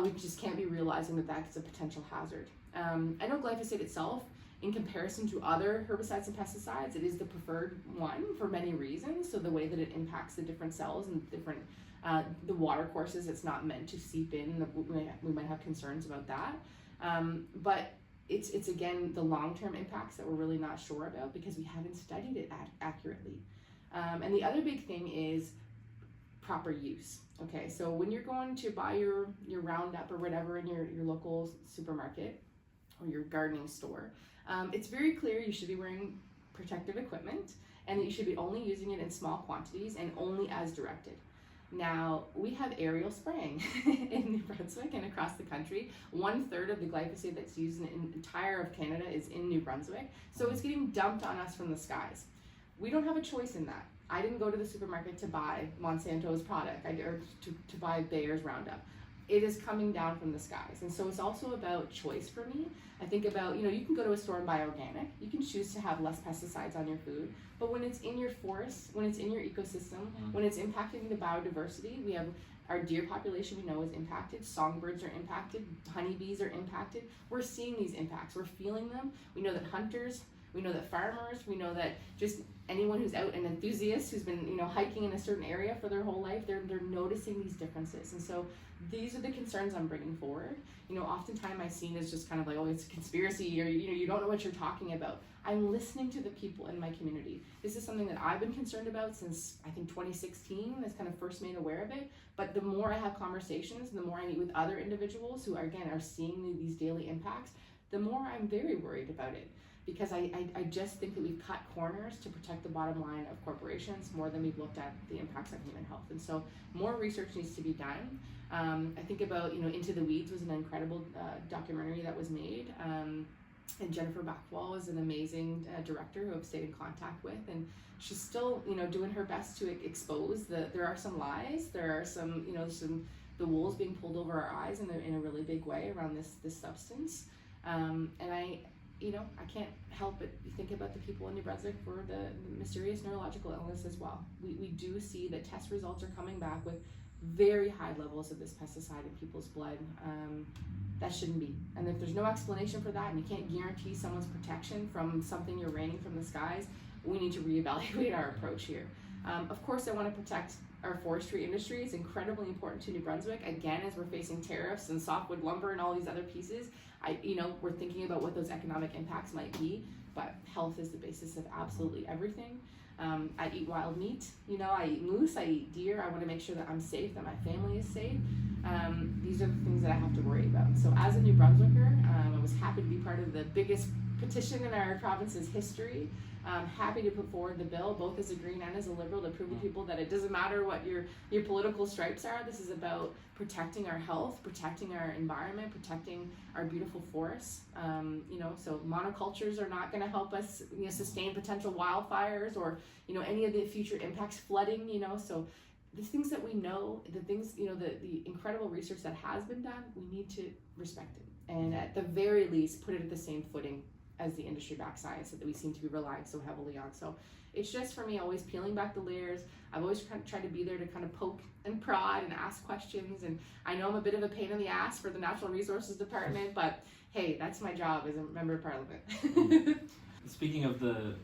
we just can't be realizing that that's a potential hazard. I know glyphosate itself, in comparison to other herbicides and pesticides, it is the preferred one for many reasons. So the way that it impacts the different cells and different the water courses, it's not meant to seep in. We might have concerns about that. But it's again the long-term impacts that we're really not sure about because we haven't studied it accurately. And the other big thing is proper use. Okay, so when you're going to buy your Roundup or whatever in your local supermarket or your gardening store, it's very clear you should be wearing protective equipment and that you should be only using it in small quantities and only as directed. Now, we have aerial spraying in New Brunswick and across the country. 1/3 of the glyphosate that's used in the entire of Canada is in New Brunswick, so it's getting dumped on us from the skies. We don't have a choice in that. I didn't go to the supermarket to buy Monsanto's product or to buy Bayer's Roundup. It is coming down from the skies. And so it's also about choice for me. I think about, you can go to a store and buy organic. You can choose to have less pesticides on your food. But when it's in your forest, when it's in your ecosystem, when it's impacting the biodiversity, we have our deer population we know is impacted, songbirds are impacted, honeybees are impacted. We're seeing these impacts, we're feeling them. We know that hunters, we know that farmers, we know that just anyone who's out, an enthusiast who's been hiking in a certain area for their whole life, they're noticing these differences. And so these are the concerns I'm bringing forward. Oftentimes I've seen as just kind of like, oh, it's a conspiracy, or you don't know what you're talking about. I'm listening to the people in my community. This is something that I've been concerned about since I think 2016, that's kind of first made aware of it. But the more I have conversations, the more I meet with other individuals who are seeing these daily impacts, the more I'm very worried about it. Because I just think that we've cut corners to protect the bottom line of corporations more than we've looked at the impacts on human health. And so more research needs to be done. I think about, Into the Weeds was an incredible documentary that was made. And Jennifer Backwell is an amazing director who I've stayed in contact with. And she's still, doing her best to expose there are some lies, there are some, the wool's being pulled over our eyes in a really big way around this substance. And I can't help but think about the people in New Brunswick for the mysterious neurological illness as well. We do see that test results are coming back with very high levels of this pesticide in people's blood. That shouldn't be. And if there's no explanation for that and you can't guarantee someone's protection from something you're raining from the skies, we need to reevaluate our approach here. Of course, I want to protect our forestry industry. It's incredibly important to New Brunswick. Again, as we're facing tariffs and softwood lumber and all these other pieces, we're thinking about what those economic impacts might be, but health is the basis of absolutely everything. I eat wild meat, I eat moose, I eat deer. I want to make sure that I'm safe, that my family is safe. These are the things that I have to worry about. So as a New Brunswicker, I was happy to be part of the biggest petition in our province's history. I'm happy to put forward the bill, both as a Green and as a Liberal, to prove to people that it doesn't matter what your political stripes are. This is about protecting our health, protecting our environment, protecting our beautiful forests. So monocultures are not going to help us sustain potential wildfires or any of the future impacts, flooding. So the things that we know, the things the incredible research that has been done, we need to respect it, and at the very least put it at the same footing as the industry-backed science that we seem to be relying so heavily on. So it's just, for me, always peeling back the layers. I've always tried to be there to kind of poke and prod and ask questions. And I know I'm a bit of a pain in the ass for the Natural Resources Department, but hey, that's my job as a member of Parliament. Speaking of the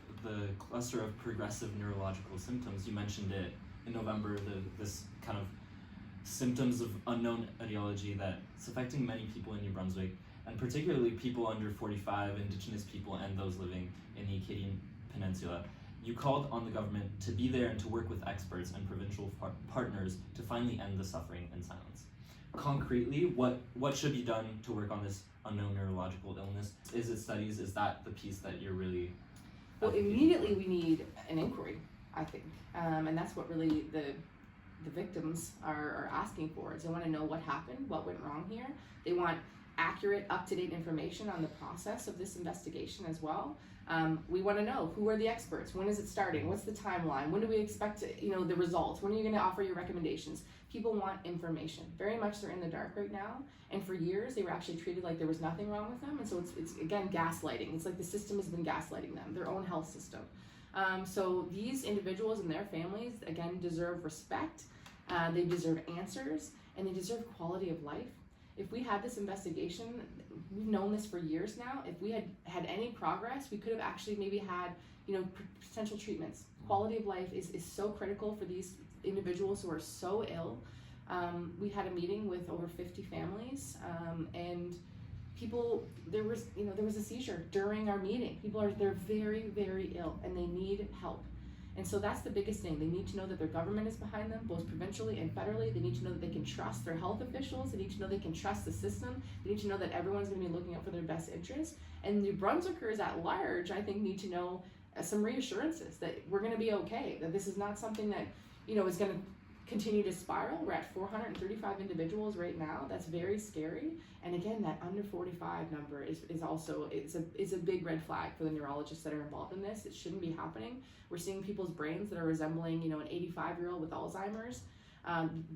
cluster of progressive neurological symptoms, you mentioned it in November, this kind of symptoms of unknown etiology that's affecting many people in New Brunswick, and particularly people under 45, Indigenous people, and those living in the Acadian Peninsula. You called on the government to be there and to work with experts and provincial partners to finally end the suffering in silence. Concretely, what should be done to work on this unknown neurological illness? Is it studies? Is that the piece that you're really... Well, immediately we need an inquiry, I think. And that's what really the victims are asking for, is they want to know what happened, what went wrong here. They want accurate, up-to-date information on the process of this investigation as well. We want to know, who are the experts? When is it starting? What's the timeline? When do we expect the results? When are you going to offer your recommendations? People want information. Very much they're in the dark right now. And for years, they were actually treated like there was nothing wrong with them. And so it's again, gaslighting. It's like the system has been gaslighting them, their own health system. So these individuals and their families, again, deserve respect. They deserve answers, and they deserve quality of life. If we had this investigation, we've known this for years now, if we had any progress, we could have actually maybe had, potential treatments. Quality of life is so critical for these individuals who are so ill. We had a meeting with over 50 families, and people, there was a seizure during our meeting. They're very, very ill and they need help. And so that's the biggest thing. They need to know that their government is behind them, both provincially and federally. They need to know that they can trust their health officials. They need to know they can trust the system. They need to know that everyone's going to be looking out for their best interests. And New Brunswickers at large, I think, need to know some reassurances that we're going to be okay, that this is not something that, is going to continue to spiral. We're at 435 individuals right now. That's very scary. And again, that under 45 number is also is a big red flag for the neurologists that are involved in this. It shouldn't be happening. We're seeing people's brains that are resembling, an 85-year-old with Alzheimer's.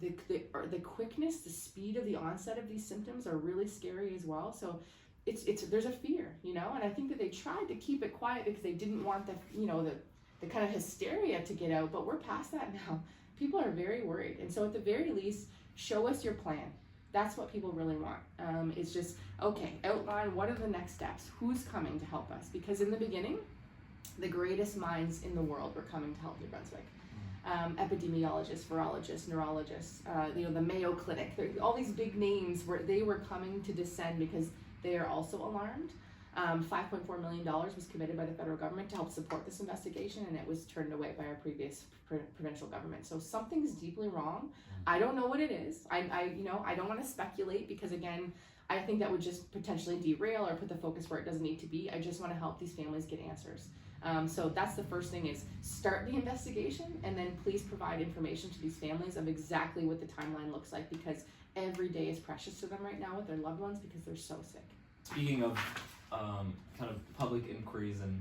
The quickness, the speed of the onset of these symptoms are really scary as well. So there's a fear, and I think that they tried to keep it quiet because they didn't want the kind of hysteria to get out, but we're past that now. People are very worried. And so at the very least, show us your plan. That's what people really want. It's just, okay, outline what are the next steps? Who's coming to help us? Because in the beginning, the greatest minds in the world were coming to help New Brunswick. Epidemiologists, virologists, neurologists, the Mayo Clinic, all these big names they were coming to descend because they are also alarmed. $5.4 million was committed by the federal government to help support this investigation, and it was turned away by our previous provincial government. So something's deeply wrong. I don't know what it is. I don't want to speculate because, again, I think that would just potentially derail or put the focus where it doesn't need to be. I just want to help these families get answers. So that's the first thing, is start the investigation, and then please provide information to these families of exactly what the timeline looks like, because every day is precious to them right now with their loved ones because they're so sick. Speaking of kind of public inquiries, and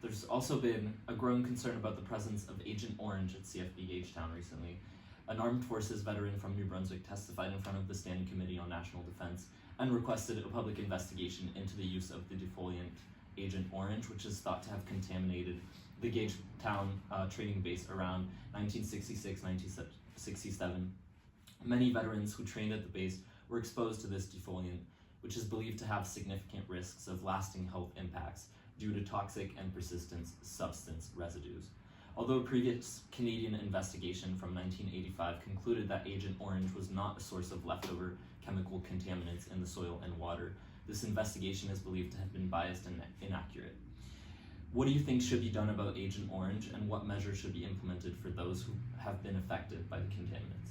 there's also been a growing concern about the presence of Agent Orange at CFB Gagetown recently. An armed forces veteran from New Brunswick testified in front of the Standing Committee on National Defense and requested a public investigation into the use of the defoliant Agent Orange, which is thought to have contaminated the Gagetown training base around 1966-1967. Many veterans who trained at the base were exposed to this defoliant, which is believed to have significant risks of lasting health impacts due to toxic and persistent substance residues. Although a previous Canadian investigation from 1985 concluded that Agent Orange was not a source of leftover chemical contaminants in the soil and water, this investigation is believed to have been biased and inaccurate. What do you think should be done about Agent Orange, and what measures should be implemented for those who have been affected by the contaminants?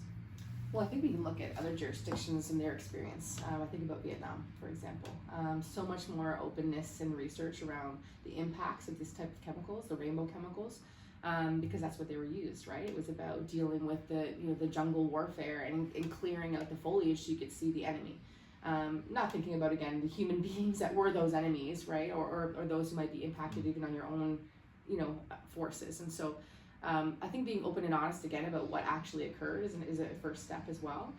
Well, I think we can look at other jurisdictions and their experience. I think about Vietnam, for example. So much more openness and research around the impacts of this type of chemicals, the rainbow chemicals, because that's what they were used, right? It was about dealing with the jungle warfare and clearing out the foliage so you could see the enemy. Not thinking about, again, the human beings that were those enemies, right? Or those who might be impacted even on your own, forces. And so I think being open and honest again about what actually occurred is a first step as well.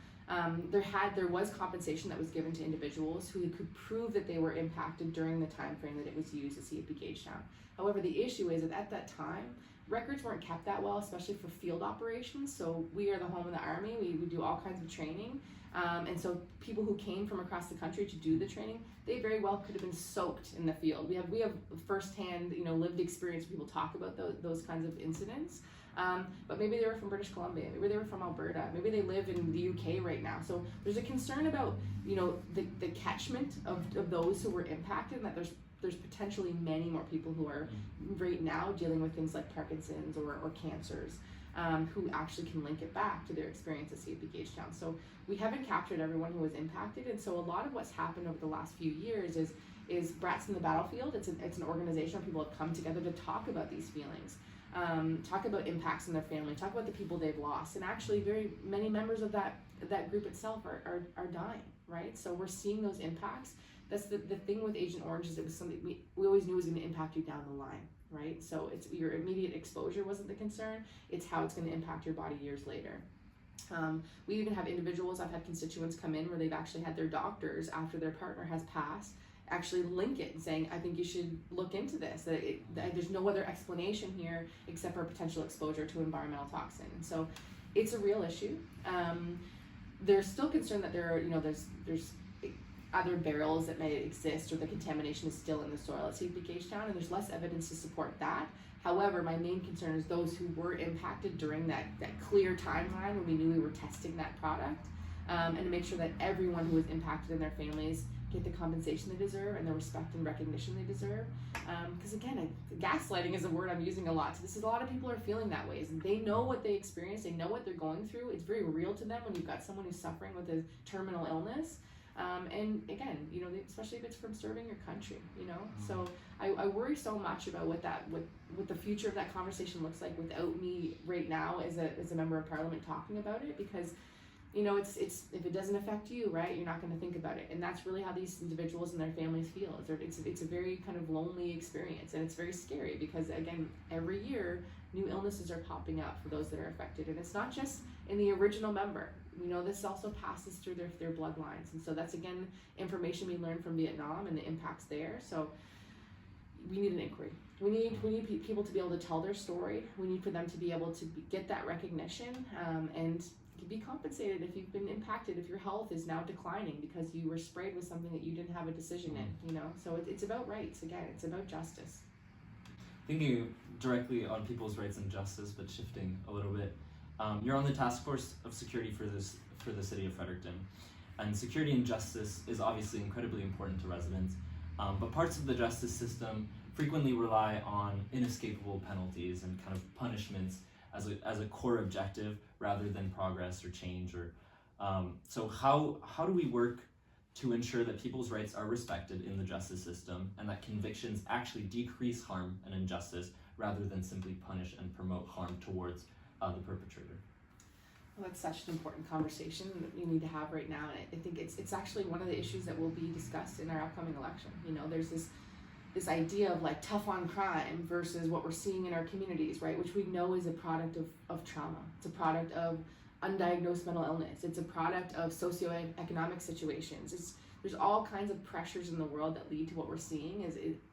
There was compensation that was given to individuals who could prove that they were impacted during the time frame that it was used at CFB Gagetown. However, the issue is that at that time, records weren't kept that well, especially for field operations. So we are the home of the Army. We do all kinds of training. And so people who came from across the country to do the training, they very well could have been soaked in the field. We have firsthand, lived experience when people talk about those kinds of incidents. But maybe they were from British Columbia, maybe they were from Alberta, maybe they live in the UK right now. So there's a concern about, the catchment of those who were impacted, and that there's potentially many more people who are right now dealing with things like Parkinson's or cancers, who actually can link it back to their experience at CFB Gagetown. So we haven't captured everyone who was impacted, and so a lot of what's happened over the last few years is Brats in the Battlefield. It's an organization where people have come together to talk about these feelings, talk about impacts in their family, talk about the people they've lost, and actually very many members of that group itself are dying, right? So we're seeing those impacts. That's the thing with Agent Orange, is it was something we always knew was going to impact you down the line, right? So it's your immediate exposure wasn't the concern, it's how it's going to impact your body years later. We even have individuals, I've had constituents come in where they've actually had their doctors, after their partner has passed, actually link it and saying, I think you should look into this. There's no other explanation here except for potential exposure to environmental toxin. And so it's a real issue. There's still concern that there are, there's other barrels that may exist, or the contamination is still in the soil at CFB Gagetown, and there's less evidence to support that. However, my main concern is those who were impacted during that clear timeline when we knew we were testing that product, and to make sure that everyone who was impacted and their families get the compensation they deserve and the respect and recognition they deserve. Because again, gaslighting is a word I'm using a lot. So this is a lot of people are feeling that way. They know what they experience, they know what they're going through. It's very real to them when you've got someone who's suffering with a terminal illness. And again, you know, especially if it's from serving your country, you know. So I worry so much about what the future of that conversation looks like without me right now as a member of parliament talking about it, because you know, it's if it doesn't affect you, right, you're not going to think about it. And that's really how these individuals and their families feel. It's a very kind of lonely experience, and it's very scary because, again, every year new illnesses are popping up for those that are affected. And it's not just in the original member. We know this also passes through their bloodlines. And so that's, again, information we learned from Vietnam and the impacts there. So we need an inquiry. We need people to be able to tell their story. We need for them to be able to get that recognition and be compensated if you've been impacted, if your health is now declining because you were sprayed with something that you didn't have a decision in, you know. So it's about rights. Again, it's about justice. Thinking directly on people's rights and justice, but shifting a little bit, you're on the task force of security for the city of Fredericton, and security and justice is obviously incredibly important to residents, but parts of the justice system frequently rely on inescapable penalties and kind of punishments as a core objective rather than progress or change. Or so how do we work to ensure that people's rights are respected in the justice system and that convictions actually decrease harm and injustice rather than simply punish and promote harm towards the perpetrator? Well, that's such an important conversation that we need to have right now, and I think it's actually one of the issues that will be discussed in our upcoming election. You know, there's this idea of like tough on crime versus what we're seeing in our communities, right? Which we know is a product of trauma. It's a product of undiagnosed mental illness. It's a product of socioeconomic situations. There's all kinds of pressures in the world that lead to what we're seeing.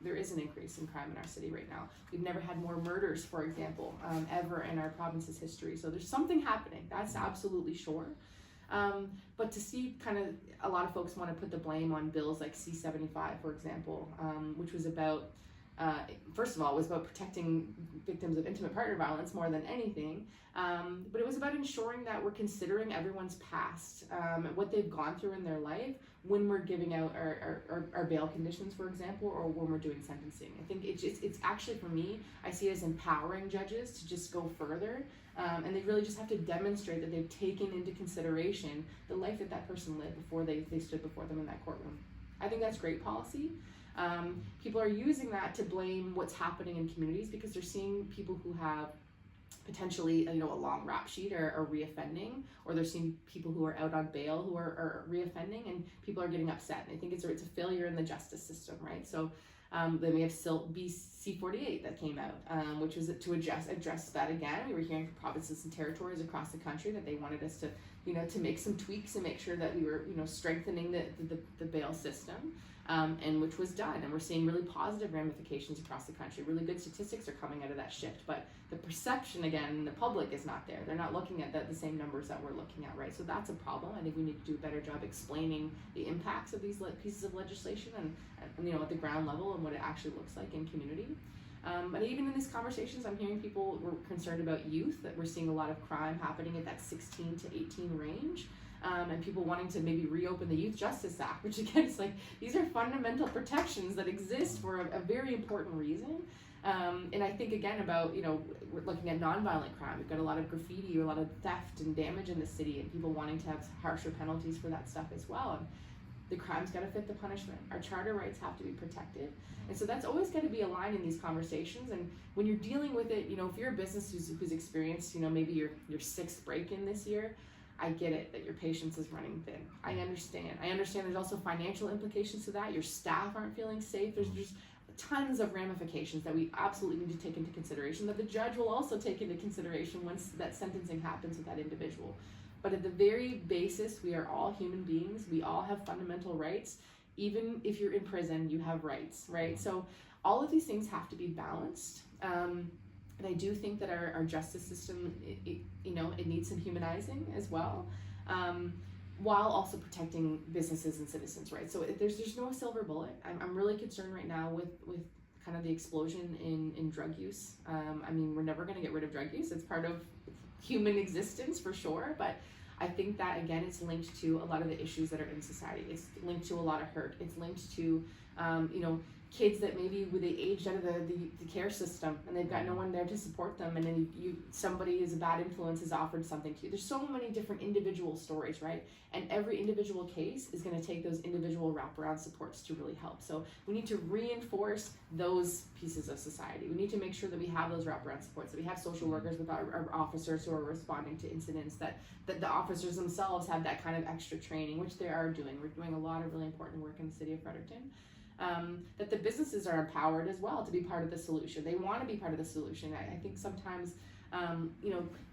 There is an increase in crime in our city right now. We've never had more murders, for example, ever in our province's history. So there's something happening. That's absolutely sure. But to see kind of a lot of folks want to put the blame on bills like C-75, for example, which was about, first of all, it was about protecting victims of intimate partner violence more than anything. But it was about ensuring that we're considering everyone's past, what they've gone through in their life when we're giving out our bail conditions, for example, or when we're doing sentencing. I think it's actually, for me, I see it as empowering judges to just go further. And they really just have to demonstrate that they've taken into consideration the life that person lived before they stood before them in that courtroom. I think that's great policy. People are using that to blame what's happening in communities because they're seeing people who have potentially, you know, a long rap sheet or reoffending, or they're seeing people who are out on bail who are reoffending, and people are getting upset. And I think it's a failure in the justice system, right? So then we have C-48 that came out, which was to address that again. We were hearing from provinces and territories across the country that they wanted us to, you know, to make some tweaks and make sure that we were, you know, strengthening the bail system, and which was done. And we're seeing really positive ramifications across the country. Really good statistics are coming out of that shift, but the perception, again, in the public is not there. They're not looking at the same numbers that we're looking at, right? So that's a problem. I think we need to do a better job explaining the impacts of these pieces of legislation and you know, at the ground level and what it actually looks like in community. But even in these conversations, I'm hearing people were concerned about youth, that we're seeing a lot of crime happening at that 16 to 18 range. And people wanting to maybe reopen the Youth Justice Act, which again, it's like, these are fundamental protections that exist for a very important reason. And I think again about, you know, we're looking at nonviolent crime. We've got a lot of graffiti, or a lot of theft and damage in the city, and people wanting to have harsher penalties for that stuff as well. And the crime's got to fit the punishment. Our charter rights have to be protected. And so that's always got to be a line in these conversations. And when you're dealing with it, you know, if you're a business who's experienced, you know, maybe your sixth break-in this year, I get it that your patience is running thin. I understand there's also financial implications to that. Your staff aren't feeling safe. There's just tons of ramifications that we absolutely need to take into consideration, that the judge will also take into consideration once that sentencing happens with that individual. But at the very basis, we are all human beings. We all have fundamental rights. Even if you're in prison, you have rights, right? So all of these things have to be balanced. And I do think that our justice system, you know, it needs some humanizing as well, while also protecting businesses and citizens, right? So there's no silver bullet. I'm really concerned right now with kind of the explosion in drug use. I mean, we're never going to get rid of drug use. It's part of human existence for sure, but I think that, again, it's linked to a lot of the issues that are in society. It's linked to a lot of hurt. It's linked to, kids that maybe they aged out of the care system and they've got no one there to support them, and then somebody is a bad influence has offered something to you. There's so many different individual stories, right? And every individual case is going to take those individual wraparound supports to really help. So we need to reinforce those pieces of society. We need to make sure that we have those wraparound supports, that we have social workers with our officers who are responding to incidents, that the officers themselves have that kind of extra training, which they are doing. We're doing a lot of really important work in the city of Fredericton. That the businesses are empowered as well to be part of the solution. They want to be part of the solution. I think sometimes,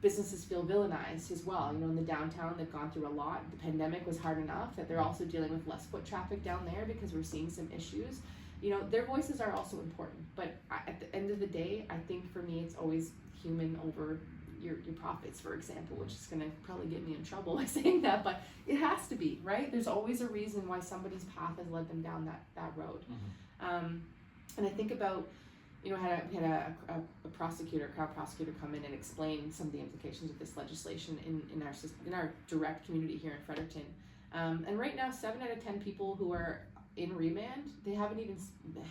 businesses feel villainized as well. In the downtown, they've gone through a lot. The pandemic was hard enough that they're also dealing with less foot traffic down there because we're seeing some issues. Their voices are also important. But at the end of the day, I think for me, it's always human over your profits, for example, which is going to probably get me in trouble by saying that, but it has to be, right? There's always a reason why somebody's path has led them down that road. And I think about, we had a crown prosecutor come in and explain some of the implications of this legislation in our direct community here in Fredericton. And right now, 7 out of 10 people who are in remand, they haven't even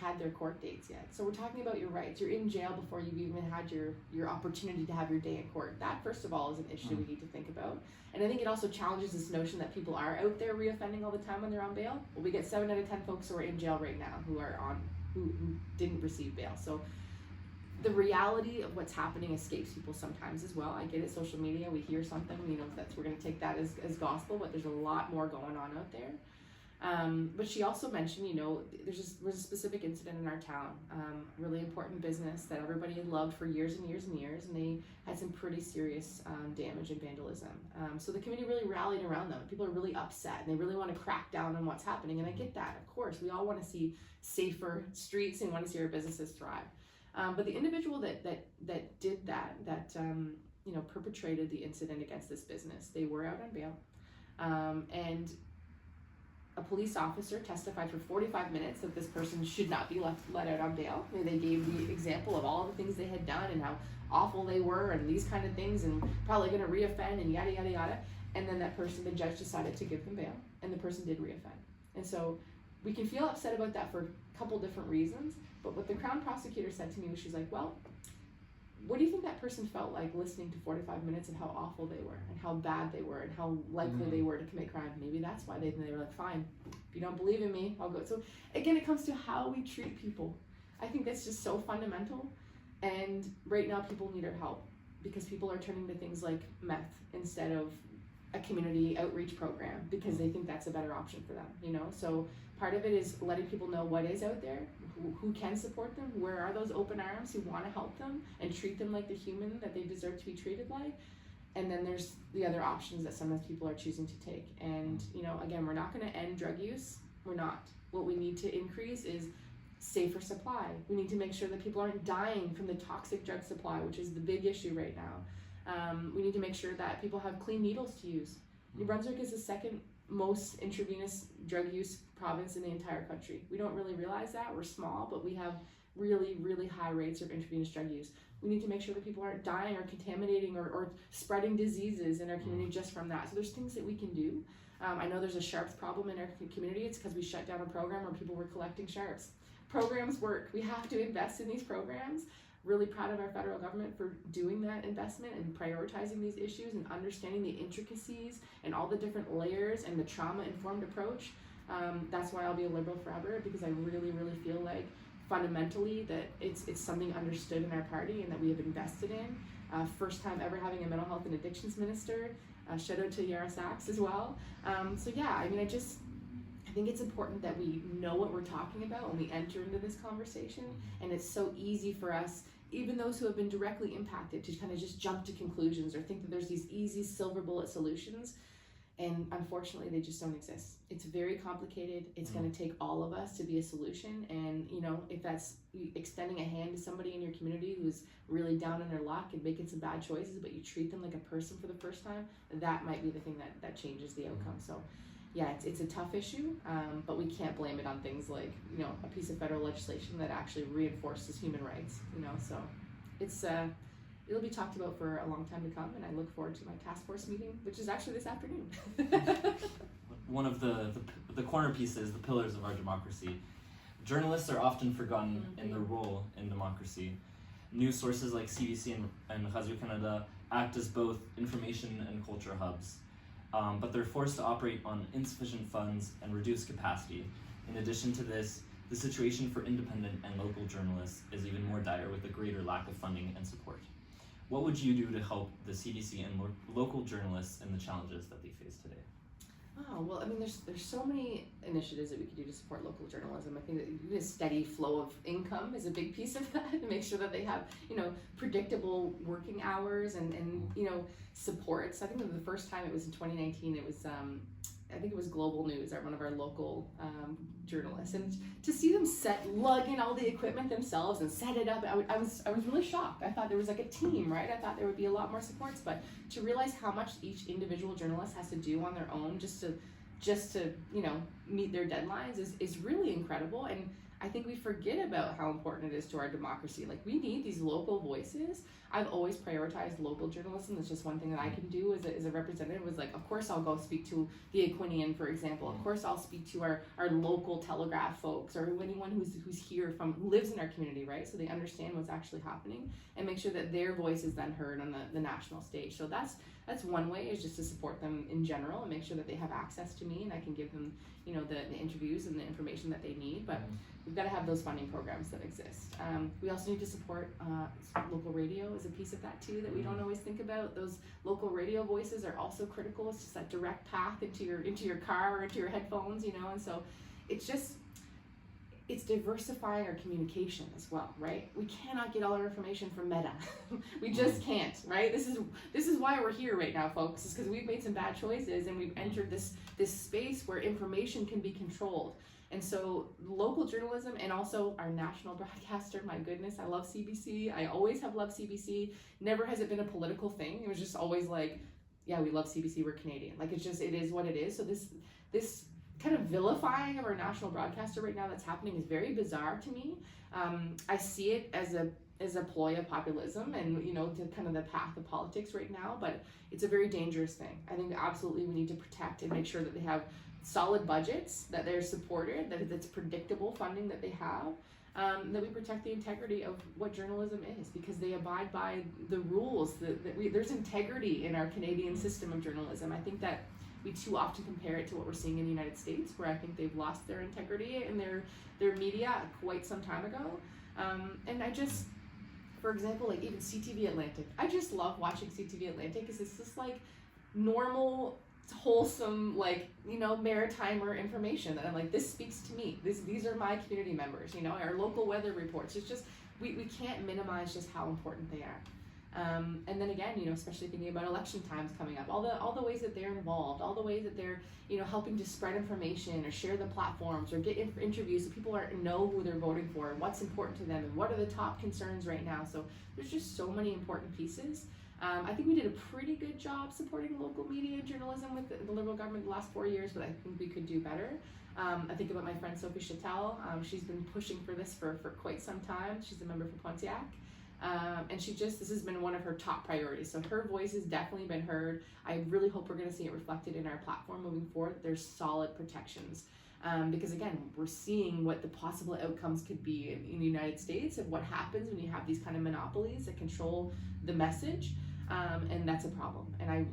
had their court dates yet. So we're talking about your rights. You're in jail before you've even had your opportunity to have your day in court. That, first of all, is an issue we need to think about. And I think it also challenges this notion that people are out there reoffending all the time when they're on bail. Well, we get 7 out of 10 folks who are in jail right now who didn't receive bail. So the reality of what's happening escapes people sometimes as well. I get it, social media, we hear something, we're going to take that as gospel, but there's a lot more going on out there. But she also mentioned, there was a specific incident in our town, really important business that everybody had loved for years and years and years, and they had some pretty serious damage and vandalism. So the community really rallied around them. People are really upset, and they really want to crack down on what's happening, and I get that, of course. We all want to see safer streets and want to see our businesses thrive. But the individual that did that, perpetrated the incident against this business, they were out on bail, and a police officer testified for 45 minutes that this person should not be let out on bail. They gave the example of all the things they had done and how awful they were and these kind of things and probably going to reoffend and yada, yada, yada. And then the judge decided to give them bail, and the person did reoffend. And so we can feel upset about that for a couple different reasons, but what the Crown prosecutor said to me was, she's like, well, what do you think that person felt like listening to 45 minutes of how awful they were and how bad they were and how likely they were to commit crime? Maybe that's why they were like, fine, if you don't believe in me, I'll go. So again, it comes to how we treat people. I think that's just so fundamental. And right now people need our help because people are turning to things like meth instead of a community outreach program because they think that's a better option for them, So part of it is letting people know what is out there, who can support them, where are those open arms who want to help them and treat them like the human that they deserve to be treated like. And then there's the other options that some of those people are choosing to take. And, again, we're not going to end drug use. We're not. What we need to increase is safer supply. We need to make sure that people aren't dying from the toxic drug supply, which is the big issue right now. We need to make sure that people have clean needles to use. New Brunswick is the second most intravenous drug use province in the entire country. We don't really realize that. We're small, but we have really, really high rates of intravenous drug use. We need to make sure that people aren't dying or contaminating or spreading diseases in our community just from that. So there's things that we can do. I know there's a sharps problem in our community. It's because we shut down a program where people were collecting sharps. Programs work. We have to invest in these programs. Really proud of our federal government for doing that investment and prioritizing these issues and understanding the intricacies and all the different layers and the trauma-informed approach. That's why I'll be a Liberal forever, because I really, really feel like fundamentally that it's something understood in our party and that we have invested in. First time ever having a mental health and addictions minister. Shout out to Yara Sachs as well. So yeah, I think it's important that we know what we're talking about when we enter into this conversation, and it's so easy for us, even those who have been directly impacted, to kind of just jump to conclusions or think that there's these easy silver bullet solutions, and unfortunately they just don't exist. It's very complicated. It's going to take all of us to be a solution, and if that's extending a hand to somebody in your community who's really down on their luck and making some bad choices, but you treat them like a person for the first time, that might be the thing that changes the outcome. So yeah, it's a tough issue, but we can't blame it on things like, a piece of federal legislation that actually reinforces human rights, so it'll be talked about for a long time to come, and I look forward to my task force meeting, which is actually this afternoon. One of the corner pieces, the pillars of our democracy. Journalists are often forgotten in their role in democracy. News sources like CBC and Radio Canada act as both information and culture hubs, but they're forced to operate on insufficient funds and reduced capacity. In addition to this, the situation for independent and local journalists is even more dire with a greater lack of funding and support. What would you do to help the CBC and local journalists in the challenges that they face today? Oh, well, I mean, there's so many initiatives that we could do to support local journalism. I think that a steady flow of income is a big piece of that, to make sure that they have, predictable working hours and supports. I think that the first time it was in 2019, it was, I think it was Global News, one of our local journalists, and to see them lug in all the equipment themselves and set it up, I was really shocked. I thought there was like a team, right? I thought there would be a lot more supports, but to realize how much each individual journalist has to do on their own just to meet their deadlines is really incredible. And I think we forget about how important it is to our democracy. Like, we need these local voices. I've always prioritized local journalism. That's just one thing that I can do as a representative, was like, of course I'll go speak to the Aquinian, for example. Of course I'll speak to our local Telegraph folks, or anyone who's here lives in our community, right? So they understand what's actually happening, and make sure that their voice is then heard on the national stage. So that's one way, is just to support them in general and make sure that they have access to me and I can give them, the interviews and the information that they need. But we've got to have those funding programs that exist. We also need to support local radio as a piece of that too, that we don't always think about. Those local radio voices are also critical. It's just that direct path into your car or into your headphones, and so it's diversifying our communication as well, right? We cannot get all our information from Meta. We just can't, right? This is why we're here right now, folks, is because we've made some bad choices and we've entered this space where information can be controlled. And so local journalism, and also our national broadcaster, my goodness, I love CBC. I always have loved CBC. Never has it been a political thing. It was just always like, yeah, we love CBC, we're Canadian. Like, it is what it is. So this kind of vilifying of our national broadcaster right now that's happening is very bizarre to me. I see it as a ploy of populism and, to kind of the path of politics right now, but it's a very dangerous thing. I think absolutely we need to protect and make sure that they have solid budgets, that they're supported, that it's predictable funding that they have, that we protect the integrity of what journalism is, because they abide by the rules, there's integrity in our Canadian system of journalism. I think that we too often compare it to what we're seeing in the United States, where I think they've lost their integrity in their media quite some time ago. And I just, for example, like even CTV Atlantic, I just love watching CTV Atlantic because it's just like normal, wholesome, maritimer information that I'm like, this speaks to me. These are my community members, our local weather reports. It's just, we can't minimize just how important they are. And then again, especially thinking about election times coming up, all the ways that they're involved, all the ways that they're, helping to spread information or share the platforms or get interviews so people know who they're voting for and what's important to them and what are the top concerns right now. So there's just so many important pieces. I think we did a pretty good job supporting local media and journalism with the Liberal government the last 4 years, but I think we could do better. I think about my friend Sophie Chattel. She's been pushing for this for quite some time. She's a member for Pontiac. And this has been one of her top priorities. So her voice has definitely been heard. I really hope we're going to see it reflected in our platform moving forward, that there's solid protections. Because again, we're seeing what the possible outcomes could be in the United States of what happens when you have these kind of monopolies that control the message. And that's a problem. And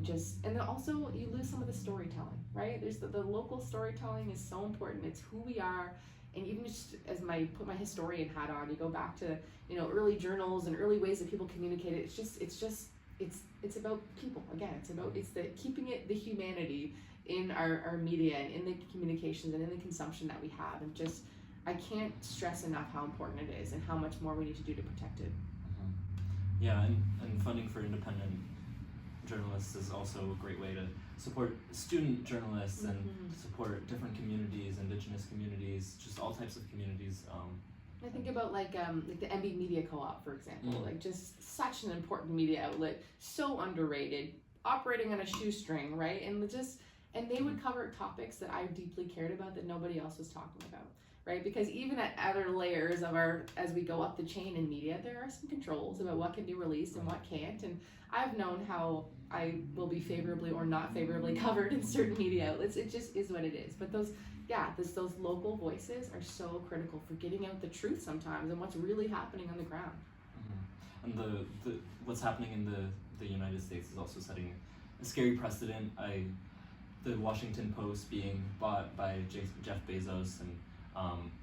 then also you lose some of the storytelling, right? There's the local storytelling is so important. It's who we are. And even just as put my historian hat on, you go back to, early journals and early ways that people communicated. It's about people. Again, it's keeping the humanity in our media and in the communications and in the consumption that we have. And just, I can't stress enough how important it is and how much more we need to do to protect it. Yeah, and funding for independent journalists is also a great way to support student journalists and support different communities, Indigenous communities, just all types of communities. I think about like the MB Media Co-op, for example, like just such an important media outlet, so underrated, operating on a shoestring, right? And they would cover topics that I deeply cared about that nobody else was talking about. right? Because even at other layers of as we go up the chain in media, there are some controls about what can be released and what can't. And I've known how I will be favorably or not favorably covered in certain media outlets. It just is what it is. But those local voices are so critical for getting out the truth sometimes and what's really happening on the ground. Mm-hmm. And the what's happening in the United States is also setting a scary precedent. The Washington Post being bought by Jeff Bezos and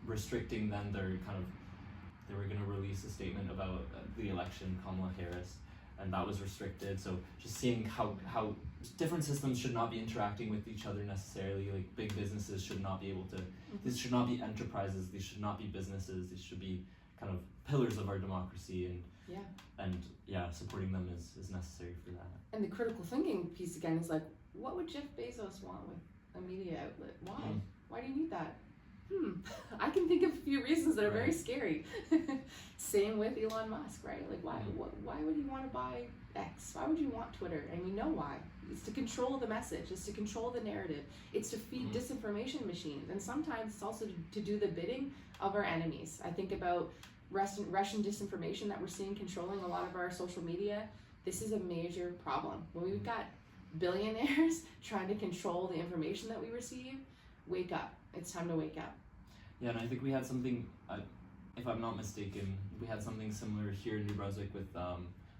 restricting then they were going to release a statement about the election, Kamala Harris, and that was restricted. So just seeing how different systems should not be interacting with each other necessarily. Like big businesses should not be able to, these should not be enterprises, these should not be businesses, these should be kind of pillars of our democracy, and supporting them is necessary for that. And the critical thinking piece again is like, what would Jeff Bezos want with a media outlet? Why? Why do you need that? I can think of a few reasons that are very scary. Same with Elon Musk, right? Like, why would he want to buy X? Why would you want Twitter? And we know why. It's to control the message. It's to control the narrative. It's to feed disinformation machines. And sometimes it's also to do the bidding of our enemies. I think about Russian disinformation that we're seeing controlling a lot of our social media. This is a major problem. When we've got billionaires trying to control the information that we receive, wake up. It's time to wake up. Yeah, and I think we had something, if I'm not mistaken, we had something similar here in New Brunswick with,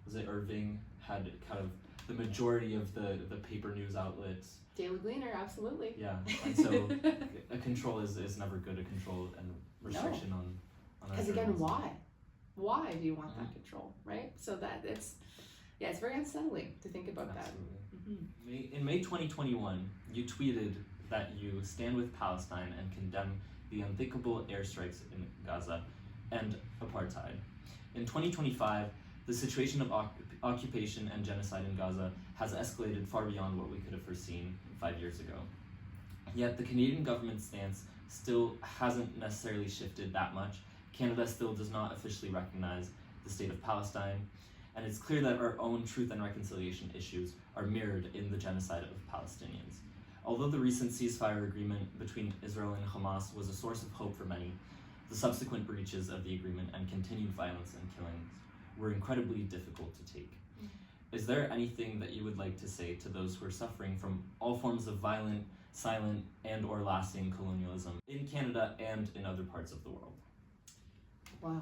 was it Irving, had kind of the majority of the paper news outlets. Daily Gleaner, absolutely. Yeah, and so a control is never good, a control and restriction on because again, why? Why do you want that control, right? So that it's very unsettling to think about that. In May 2021, you tweeted that you stand with Palestine and condemn the unthinkable airstrikes in Gaza and apartheid. In 2025, the situation of occupation and genocide in Gaza has escalated far beyond what we could have foreseen 5 years ago. Yet the Canadian government's stance still hasn't necessarily shifted that much. Canada still does not officially recognize the state of Palestine, and it's clear that our own truth and reconciliation issues are mirrored in the genocide of Palestinians. Although the recent ceasefire agreement between Israel and Hamas was a source of hope for many, the subsequent breaches of the agreement and continued violence and killings were incredibly difficult to take. Is there anything that you would like to say to those who are suffering from all forms of violent, silent, and or lasting colonialism in Canada and in other parts of the world? Wow.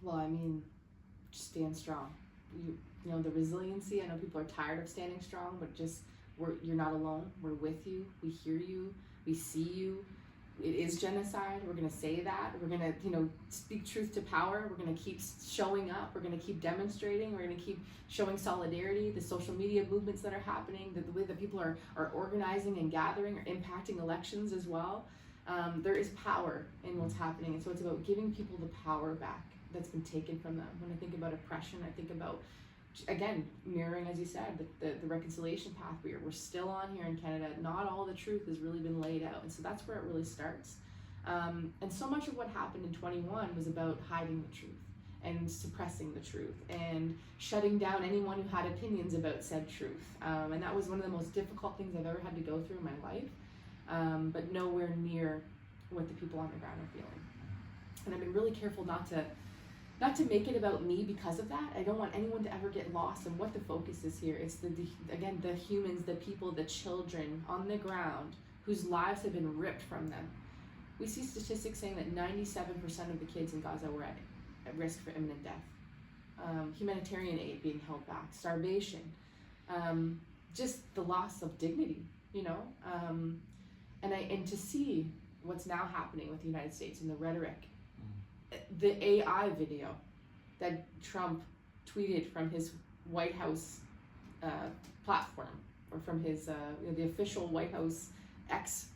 Well, I mean, just stand strong. You know, the resiliency, I know people are tired of standing strong, but just, you're not alone. We're with you. We hear you. We see you. It is genocide. We're going to say that. We're going to, speak truth to power. We're going to keep showing up. We're going to keep demonstrating. We're going to keep showing solidarity. The social media movements that are happening, the way that people are organizing and gathering are impacting elections as well. There is power in what's happening. And so it's about giving people the power back that's been taken from them. When I think about oppression, I think about, again, mirroring, as you said, the reconciliation path we're still on here in Canada. Not all the truth has really been laid out, and so that's where it really starts. And so much of what happened in 21 was about hiding the truth and suppressing the truth and shutting down anyone who had opinions about said truth. And that was one of the most difficult things I've ever had to go through in my life, but nowhere near what the people on the ground are feeling. And I've been really careful not to make it about me because of that. I don't want anyone to ever get lost in what the focus is here. It's the humans, the people, the children on the ground whose lives have been ripped from them. We see statistics saying that 97% of the kids in Gaza were at risk for imminent death. Humanitarian aid being held back, starvation, just the loss of dignity, and to see what's now happening with the United States and the rhetoric. The AI video that Trump tweeted from his White House platform, or from his the official White House X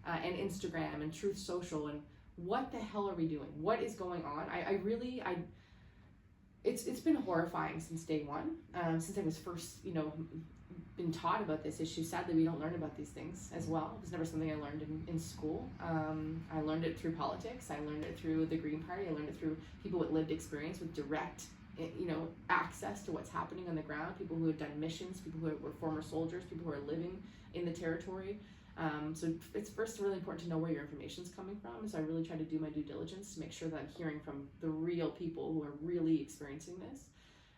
and Instagram and Truth Social, and what the hell are we doing? What is going on? It's been horrifying since day one, since I was first been taught about this issue. Sadly, we don't learn about these things as well. It was never something I learned in school. I learned it through politics. I learned it through the Green Party. I learned it through people with lived experience, with direct, access to what's happening on the ground. People who had done missions, people who were former soldiers, people who are living in the territory. So it's first really important to know where your information is coming from. So I really try to do my due diligence to make sure that I'm hearing from the real people who are really experiencing this.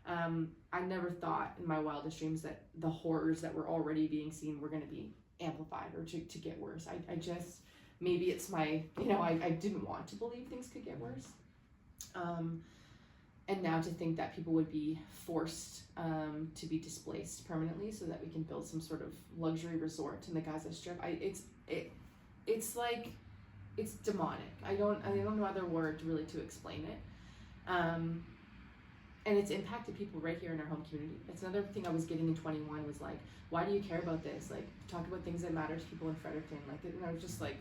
I never thought in my wildest dreams that the horrors that were already being seen were going to be amplified or to get worse. I just, maybe it's my, I didn't want to believe things could get worse. And now to think that people would be forced to be displaced permanently so that we can build some sort of luxury resort in the Gaza Strip, it's like, it's demonic. I don't know other word really to explain it. And it's impacted people right here in our home community. That's another thing I was getting in 21 was like, why do you care about this? Like, talk about things that matter to people in Fredericton. Like, and I was just like,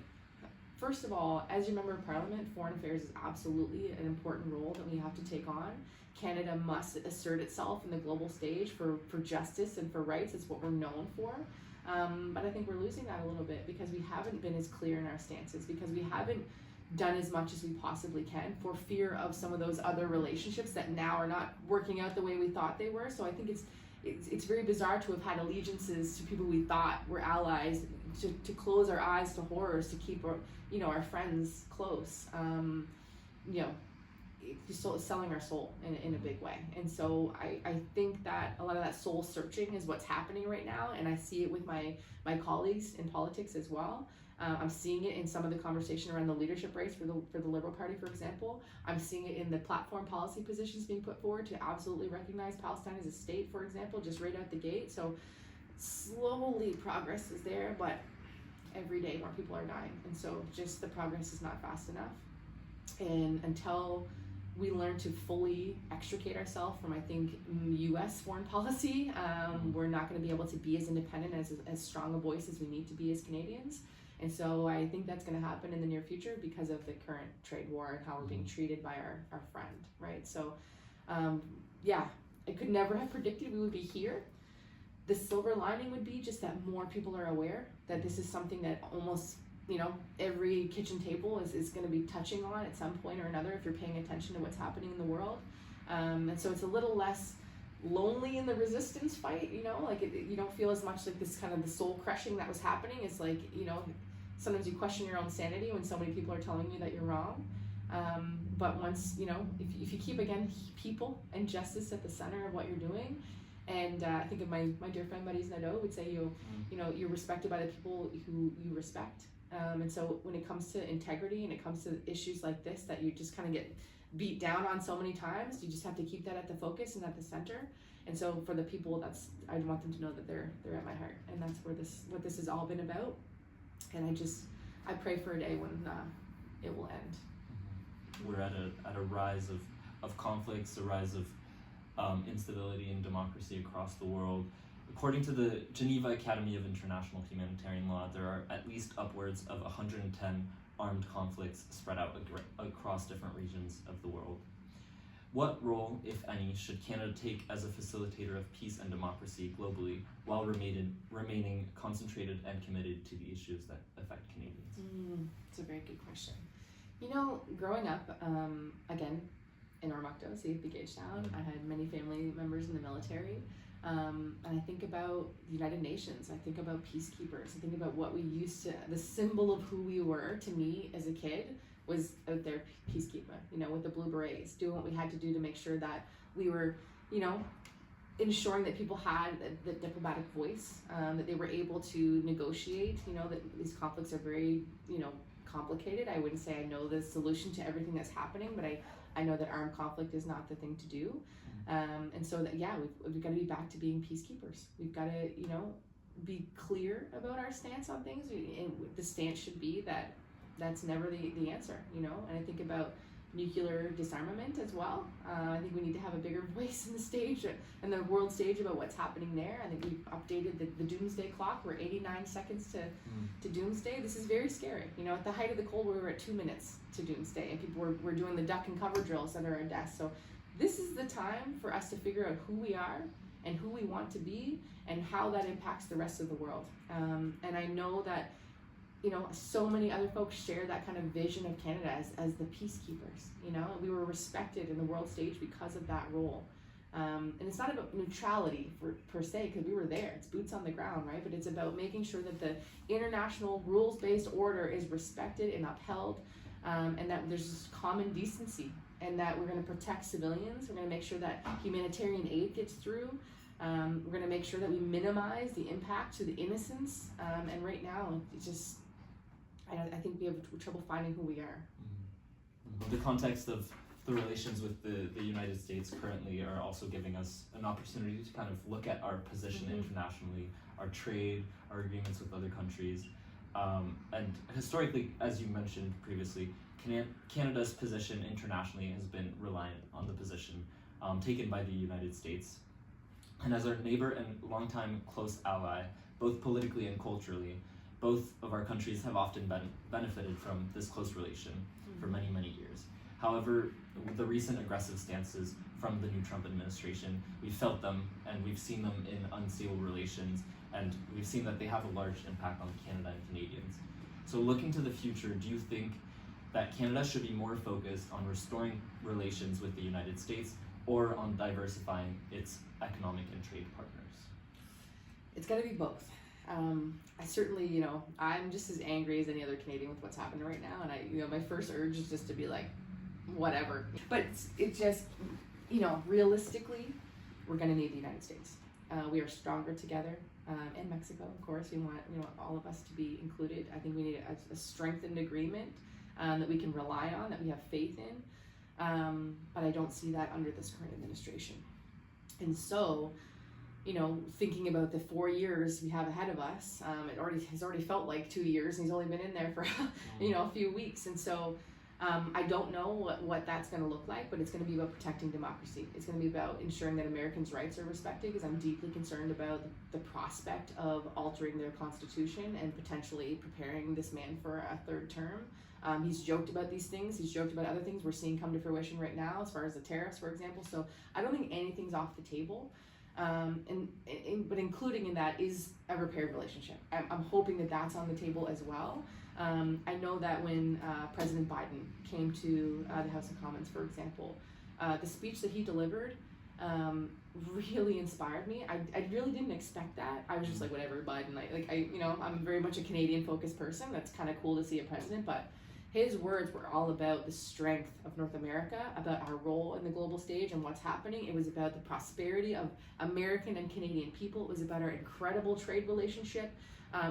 first of all, as your member of parliament, foreign affairs is absolutely an important role that we have to take on. Canada must assert itself in the global stage for justice and for rights. It's what we're known for. But I think we're losing that a little bit because we haven't been as clear in our stances, because we haven't done as much as we possibly can for fear of some of those other relationships that now are not working out the way we thought they were. So I think it's very bizarre to have had allegiances to people we thought were allies, to close our eyes to horrors, to keep our friends close. Selling our soul in a big way. And so I think that a lot of that soul searching is what's happening right now, and I see it with my colleagues in politics as well. I'm seeing it in some of the conversation around the leadership race for the Liberal Party, for example. I'm seeing it in the platform policy positions being put forward to absolutely recognize Palestine as a state, for example, just right out the gate. So slowly progress is there, but every day more people are dying. And so just the progress is not fast enough. And until we learn to fully extricate ourselves from, I think, U.S. foreign policy, we're not going to be able to be as independent, as strong a voice as we need to be as Canadians. And so I think that's going to happen in the near future because of the current trade war and how we're being treated by our friend, right? So, I could never have predicted we would be here. The silver lining would be just that more people are aware that this is something that almost, every kitchen table is going to be touching on at some point or another if you're paying attention to what's happening in the world. And so it's a little less lonely in the resistance fight, you don't feel as much like this kind of the soul crushing that was happening. It's like, sometimes you question your own sanity when so many people are telling you that you're wrong. But once, if you keep, again, people and justice at the center of what you're doing, and I think of my dear friend Maryse Nadeau would say, you're respected by the people who you respect. And so when it comes to integrity and it comes to issues like this that you just kind of get beat down on so many times, you just have to keep that at the focus and at the center. And so for the people, I want them to know that they're at my heart, and that's what this has all been about. And I pray for a day when it will end. We're at a rise of conflicts, a rise of instability and democracy across the world. According to the Geneva Academy of International Humanitarian Law, there are at least upwards of 110 armed conflicts spread out across different regions of the world. What role, if any, should Canada take as a facilitator of peace and democracy globally while remaining concentrated and committed to the issues that affect Canadians? It's a very good question. Growing up, again, in Ormocto, see the Gagetown, I had many family members in the military. And I think about the United Nations, I think about peacekeepers, I think about what we used to, the symbol of who we were to me as a kid was out there peacekeeper, with the blue berets, doing what we had to do to make sure that we were, ensuring that people had the diplomatic voice, that they were able to negotiate, that these conflicts are very, complicated. I wouldn't say I know the solution to everything that's happening, but I know that armed conflict is not the thing to do. And so that, we've got to be back to being peacekeepers. We've got to, be clear about our stance on things. And the stance should be that that's never the answer, and I think about nuclear disarmament as well. I think we need to have a bigger voice in the stage and the world stage about what's happening there. I think we've updated the doomsday clock. We're 89 seconds to doomsday. This is very scary. At the height of the Cold War, we were at 2 minutes to doomsday, and people were doing the duck and cover drills under our desks. So this is the time for us to figure out who we are and who we want to be and how that impacts the rest of the world. And I know that so many other folks share that kind of vision of Canada as the peacekeepers, we were respected in the world stage because of that role. And it's not about neutrality per se, because we were there. It's boots on the ground, right? But it's about making sure that the international rules-based order is respected and upheld, and that there's this common decency, and that we're going to protect civilians. We're going to make sure that humanitarian aid gets through. We're going to make sure that we minimize the impact to the innocents. And right now, it's just, I think we have trouble finding who we are. The context of the relations with the United States currently are also giving us an opportunity to kind of look at our position internationally, our trade, our agreements with other countries. And historically, as you mentioned previously, Canada's position internationally has been reliant on the position taken by the United States. And as our neighbor and longtime close ally, both politically and culturally, both of our countries have often benefited from this close relation for many, many years. However, with the recent aggressive stances from the new Trump administration, we've felt them and we've seen them in unstable relations, and we've seen that they have a large impact on Canada and Canadians. So looking to the future, do you think that Canada should be more focused on restoring relations with the United States or on diversifying its economic and trade partners? It's got to be both. I certainly, I'm just as angry as any other Canadian with what's happening right now, and my first urge is just to be like, whatever. But it's just, realistically, we're going to need the United States. We are stronger together, and Mexico, of course. We want all of us to be included. I think we need a strengthened agreement that we can rely on, that we have faith in. But I don't see that under this current administration. And so, thinking about the 4 years we have ahead of us, it has already felt like 2 years, and he's only been in there for a few weeks. And so I don't know what that's going to look like, but it's going to be about protecting democracy. It's going to be about ensuring that Americans' rights are respected, because I'm deeply concerned about the prospect of altering their constitution and potentially preparing this man for a third term. He's joked about these things. He's joked about other things we're seeing come to fruition right now, as far as the tariffs, for example. So I don't think anything's off the table. But including in that is a repaired relationship. I'm hoping that that's on the table as well. I know that when President Biden came to the House of Commons, for example, the speech that he delivered really inspired me. I really didn't expect that. I was just like, whatever, Biden. I'm very much a Canadian-focused person. That's kind of cool to see a president, but his words were all about the strength of North America, about our role in the global stage and what's happening. It was about the prosperity of American and Canadian people. It was about our incredible trade relationship.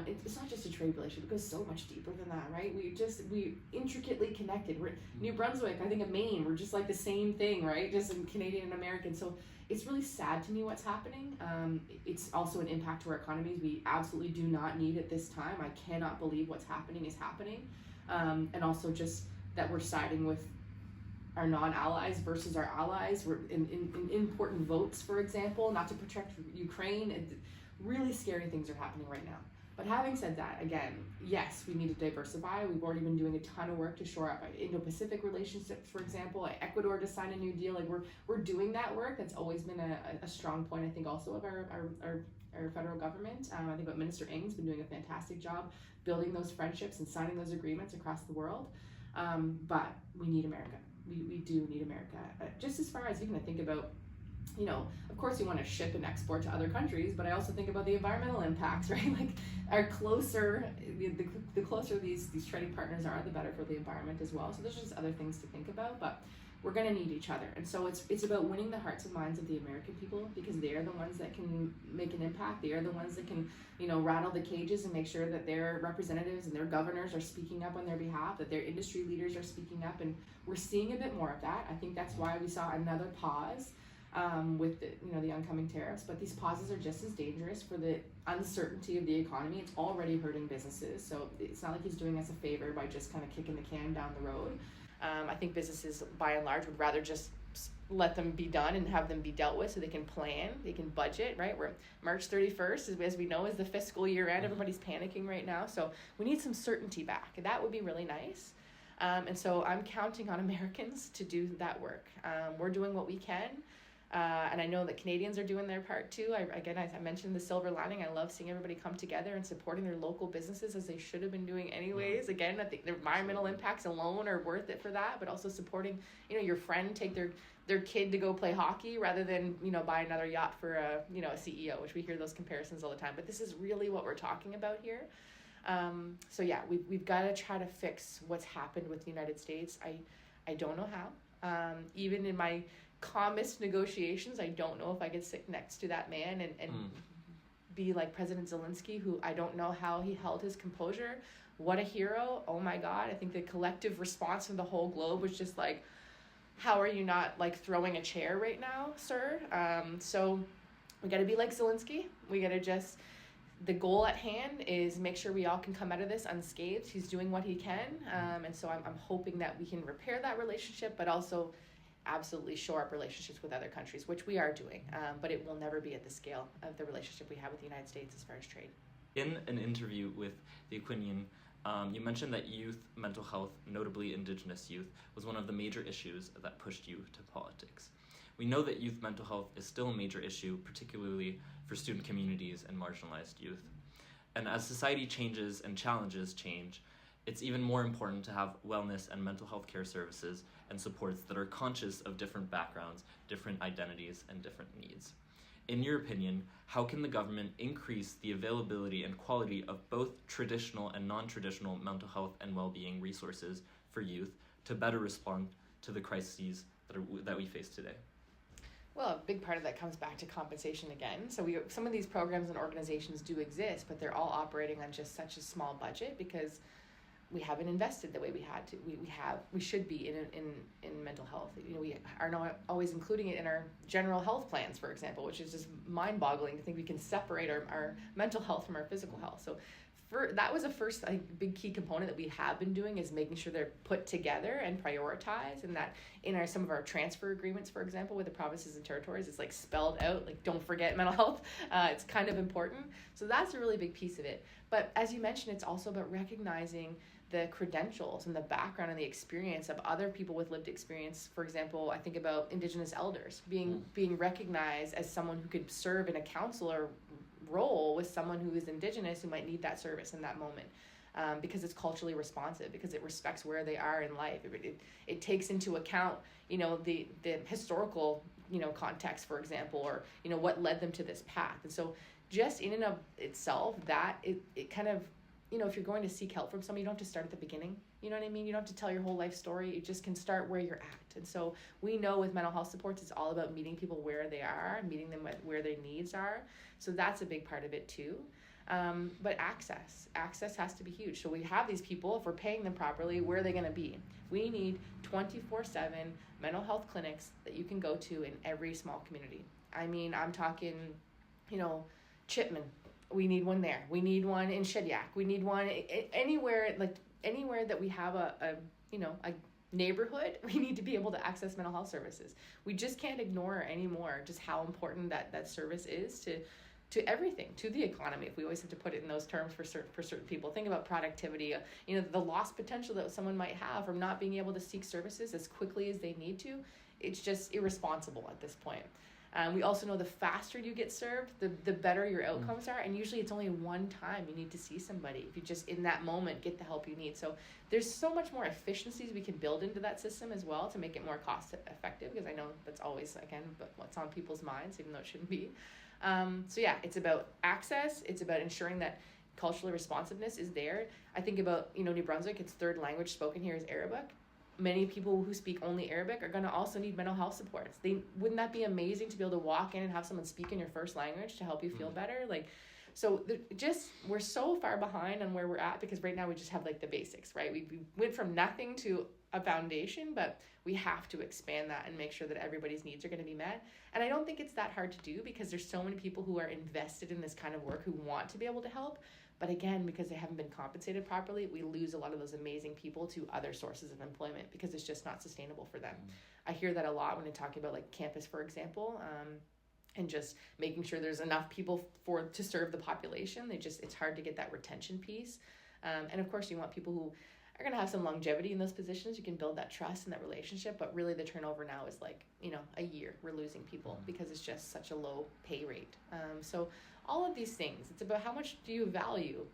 It's not just a trade relationship. It goes so much deeper than that, right? We intricately connected. We're New Brunswick, I think of Maine, we're just like the same thing, right? Just in Canadian and American. So it's really sad to me what's happening. It's also an impact to our economies we absolutely do not need at this time. I cannot believe what's happening is happening. And also just that we're siding with our non-allies versus our allies. We're in important votes, for example, not to protect Ukraine. Really scary things are happening right now. But having said that, again, yes, we need to diversify. We've already been doing a ton of work to shore up Indo-Pacific relationships, for example, Ecuador to sign a new deal. We're doing that work. That's always been a strong point, I think, also of our federal government. I think what Minister Ng's been doing a fantastic job building those friendships and signing those agreements across the world. But we need America. We do need America. Just as far as even I think about, of course you want to ship and export to other countries, but I also think about the environmental impacts, right? Like the closer these trading partners are, the better for the environment as well. So there's just other things to think about, but we're going to need each other. And so it's about winning the hearts and minds of the American people, because they are the ones that can make an impact. They are the ones that can, rattle the cages and make sure that their representatives and their governors are speaking up on their behalf, that their industry leaders are speaking up. And we're seeing a bit more of that. I think that's why we saw another pause with the oncoming tariffs. But these pauses are just as dangerous for the uncertainty of the economy. It's already hurting businesses. So it's not like he's doing us a favor by just kind of kicking the can down the road. I think businesses, by and large, would rather just let them be done and have them be dealt with so they can plan, they can budget, right? We're March 31st, as we know, is the fiscal year end. Everybody's panicking right now. So we need some certainty back. And that would be really nice. And so I'm counting on Americans to do that work. We're doing what we can. And I know that Canadians are doing their part too. I mentioned the silver lining. I love seeing everybody come together and supporting their local businesses as they should have been doing anyways. Again, I think the environmental impacts alone are worth it for that, but also supporting, your friend take their kid to go play hockey rather than, buy another yacht for a CEO, which we hear those comparisons all the time. But this is really what we're talking about here. So yeah, we've got to try to fix what's happened with the United States. I don't know how. Even in my calmest negotiations, I don't know if I could sit next to that man and be like President Zelensky, who I don't know how he held his composure. What a hero. Oh my God. I think the collective response from the whole globe was just like, how are you not like throwing a chair right now, sir? So we got to be like Zelensky. We got to the goal at hand is make sure we all can come out of this unscathed. He's doing what he can. And so I'm hoping that we can repair that relationship, but also absolutely shore up relationships with other countries, which we are doing, but it will never be at the scale of the relationship we have with the United States as far as trade. In an interview with The Aquinian, you mentioned that youth mental health, notably Indigenous youth, was one of the major issues that pushed you to politics. We know that youth mental health is still a major issue, particularly for student communities and marginalized youth. And as society changes and challenges change, it's even more important to have wellness and mental health care services and supports that are conscious of different backgrounds, different identities, and different needs. In your opinion, how can the government increase the availability and quality of both traditional and non-traditional mental health and well-being resources for youth to better respond to the crises that we face today? Well, a big part of that comes back to compensation again. So some of these programs and organizations do exist, but they're all operating on just such a small budget because we haven't invested the way we had to. We should be in mental health. We are not always including it in our general health plans, for example, which is just mind-boggling to think we can separate our mental health from our physical health. So that was a first big key component that we have been doing, is making sure they're put together and prioritized, and that in some of our transfer agreements, for example, with the provinces and territories, it's like spelled out, like don't forget mental health. It's kind of important. So that's a really big piece of it. But as you mentioned, it's also about recognizing the credentials and the background and the experience of other people with lived experience. For example, I think about Indigenous elders being recognized as someone who could serve in a counselor role with someone who is Indigenous who might need that service in that moment, because it's culturally responsive, because it respects where they are in life. It takes into account, the historical, context, for example, or, what led them to this path. And so just in and of itself, that it kind of, if you're going to seek help from someone, you don't have to start at the beginning. You know what I mean? You don't have to tell your whole life story. You just can start where you're at. And so we know with mental health supports, it's all about meeting people where they are, meeting them where their needs are. So that's a big part of it too. But access has to be huge. So we have these people, if we're paying them properly, where are they going to be? We need 24/7 mental health clinics that you can go to in every small community. I mean, I'm talking, Chipman. We need one there. We need one in Shediac. We need one anywhere that we have a neighborhood. We need to be able to access mental health services. We just can't ignore anymore just how important that service is to everything, to the economy. If we always have to put it in those terms for certain people, think about productivity. The lost potential that someone might have from not being able to seek services as quickly as they need to. It's just irresponsible at this point. We also know the faster you get served, the better your outcomes are. And usually it's only one time you need to see somebody if you just in that moment get the help you need. So there's so much more efficiencies we can build into that system as well to make it more cost effective, because I know that's always, again, but what's on people's minds, even though it shouldn't be. So yeah, it's about access. It's about ensuring that cultural responsiveness is there. I think about, New Brunswick, its third language spoken here is Arabic. Many people who speak only Arabic are going to also need mental health supports. Wouldn't that be amazing to be able to walk in and have someone speak in your first language to help you feel better? We're so far behind on where we're at, because right now we just have the basics, right? We went from nothing to a foundation, but we have to expand that and make sure that everybody's needs are going to be met. And I don't think it's that hard to do, because there's so many people who are invested in this kind of work who want to be able to help. But again, because they haven't been compensated properly, we lose a lot of those amazing people to other sources of employment, because it's just not sustainable for them. I hear that a lot when I talk about campus, for example, and just making sure there's enough people to serve the population. It's hard to get that retention piece. And of course, you want people who, are going to have some longevity in those positions. You can build that trust and that relationship, but really the turnover now is like, a year we're losing people because it's just such a low pay rate. So all of these things, it's about how much do you value,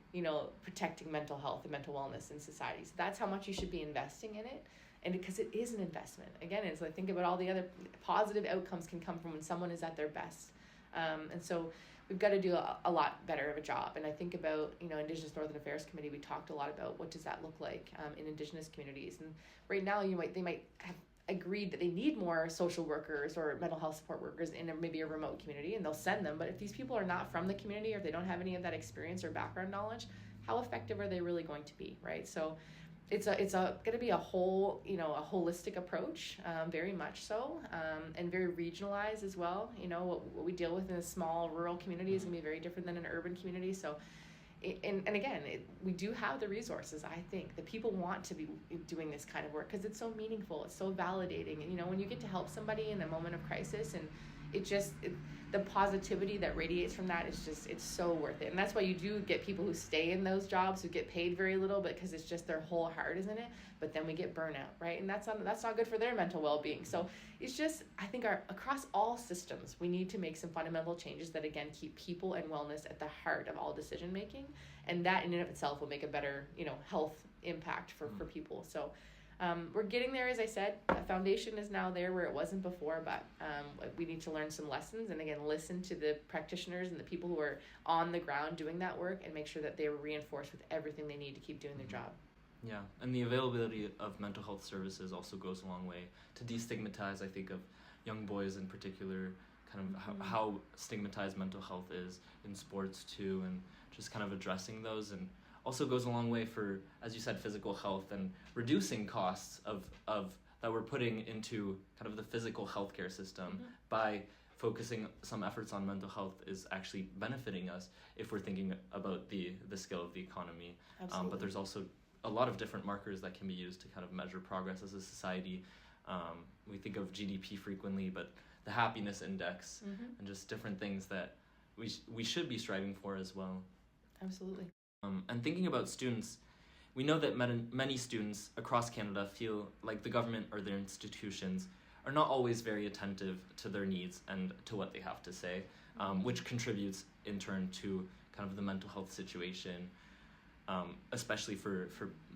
protecting mental health and mental wellness in society. So that's how much you should be investing in it. And because it is an investment. Again, it's like, think about all the other positive outcomes can come from when someone is at their best. And so we've got to do a lot better of a job. And I think about, Indigenous Northern Affairs Committee, we talked a lot about what does that look like in Indigenous communities. And right now they might have agreed that they need more social workers or mental health support workers in maybe a remote community, and they'll send them. But if these people are not from the community, or if they don't have any of that experience or background knowledge, how effective are they really going to be, right? So it's going to be a whole, a holistic approach, very much so, and very regionalized as well. What we deal with in a small rural community is going to be very different than an urban community. So, and again, we do have the resources. I think that people want to be doing this kind of work because it's so meaningful, it's so validating. And when you get to help somebody in a moment of crisis, and the positivity that radiates from that is just, it's so worth it. And that's why you do get people who stay in those jobs who get paid very little, because it's just their whole heart is in it. But then we get burnout, right? And that's not good for their mental well-being. So it's just, I think across all systems, we need to make some fundamental changes that, again, keep people and wellness at the heart of all decision making. And that in and of itself will make a better, health impact for people. So we're getting there, as I said. The foundation is now there where it wasn't before, but we need to learn some lessons, and again, listen to the practitioners and the people who are on the ground doing that work, and make sure that they're reinforced with everything they need to keep doing their job. Yeah, and the availability of mental health services also goes a long way to destigmatize, I think, of young boys in particular, kind of how stigmatized mental health is in sports too, and just kind of addressing those, and also goes a long way for, as you said, physical health and reducing costs of that we're putting into kind of the physical healthcare system by focusing some efforts on mental health is actually benefiting us if we're thinking about the scale of the economy. But there's also a lot of different markers that can be used to kind of measure progress as a society. We think of GDP frequently, but the happiness index and just different things that we should be striving for as well. Absolutely. And thinking about students, we know that many students across Canada feel like the government or their institutions are not always very attentive to their needs and to what they have to say, which contributes in turn to kind of the mental health situation, especially for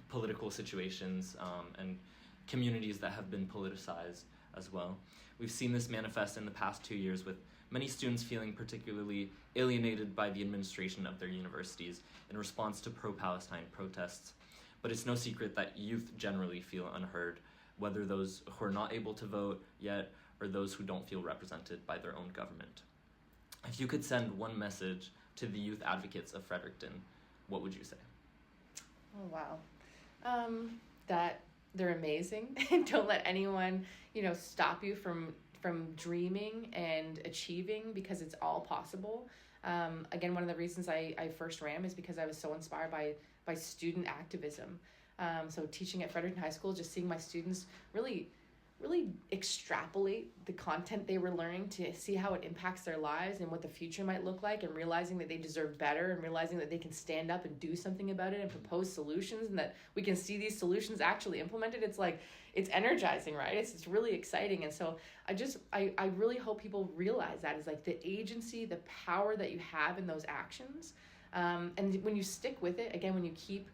political situations and communities that have been politicized as well. We've seen this manifest in the past 2 years, with many students feeling particularly alienated by the administration of their universities in response to pro-Palestine protests. But it's no secret that youth generally feel unheard, whether those who are not able to vote yet or those who don't feel represented by their own government. If you could send one message to the youth advocates of Fredericton, what would you say? Oh, wow. That they're amazing. Don't let anyone, stop you from dreaming and achieving, because it's all possible. Again, one of the reasons I first ran is because I was so inspired by student activism. So teaching at Fredericton High School, just seeing my students really extrapolate the content they were learning to see how it impacts their lives and what the future might look like, and realizing that they deserve better, and realizing that they can stand up and do something about it and propose solutions, and that we can see these solutions actually implemented. It's energizing, right? It's really exciting. And so I really hope people realize that is like the agency, the power that you have in those actions. And when you stick with it, again, when you keep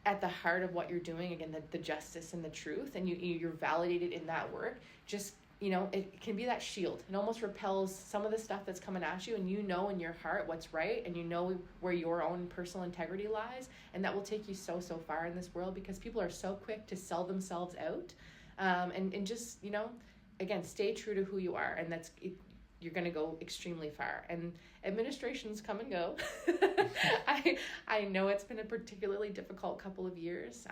at the heart of what you're doing, again, the justice and the truth, and you're validated in that work, just, it can be that shield. It almost repels some of the stuff that's coming at you, and in your heart what's right, and where your own personal integrity lies, and that will take you so far in this world, because people are so quick to sell themselves out, and just, again, stay true to who you are, and that's it. You're going to go extremely far. And administrations come and go. I know it's been a particularly difficult couple of years.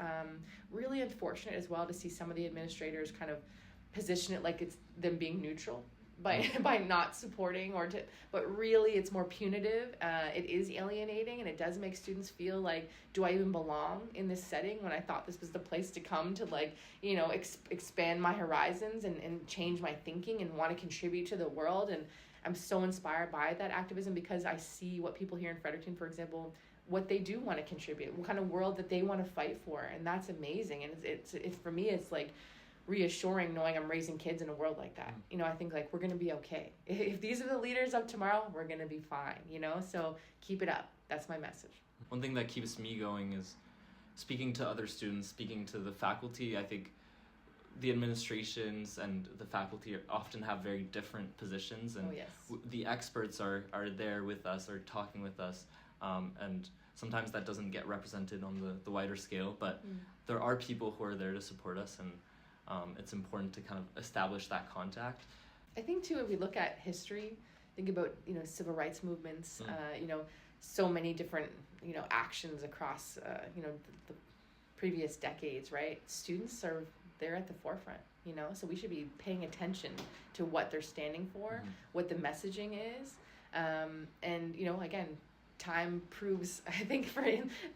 Really unfortunate as well to see some of the administrators kind of position it like it's them being neutral by not supporting, but really it's more punitive. It is alienating, and it does make students feel like, do I even belong in this setting when I thought this was the place to come to expand my horizons and change my thinking and want to contribute to the world. And I'm so inspired by that activism, because I see what people here in Fredericton, for example, what they do want to contribute, what kind of world that they want to fight for. And that's amazing. And it's for me, it's like reassuring knowing I'm raising kids in a world like that. You know, I think like we're going to be okay. If these are the leaders of tomorrow, we're going to be fine, you know? So keep it up. That's my message. One thing that keeps me going is speaking to other students, speaking to the faculty. I think the administrations and the faculty often have very different positions, and the experts are there with us, or talking with us, and sometimes that doesn't get represented on the wider scale, but there are people who are there to support us, and it's important to kind of establish that contact. I think too, if we look at history, think about, you know, civil rights movements, you know, so many different, you know, actions across, you know, the previous decades, right? Students are there at the forefront, you know, so we should be paying attention to what they're standing for, what the messaging is. And, you know, again, time proves, I think,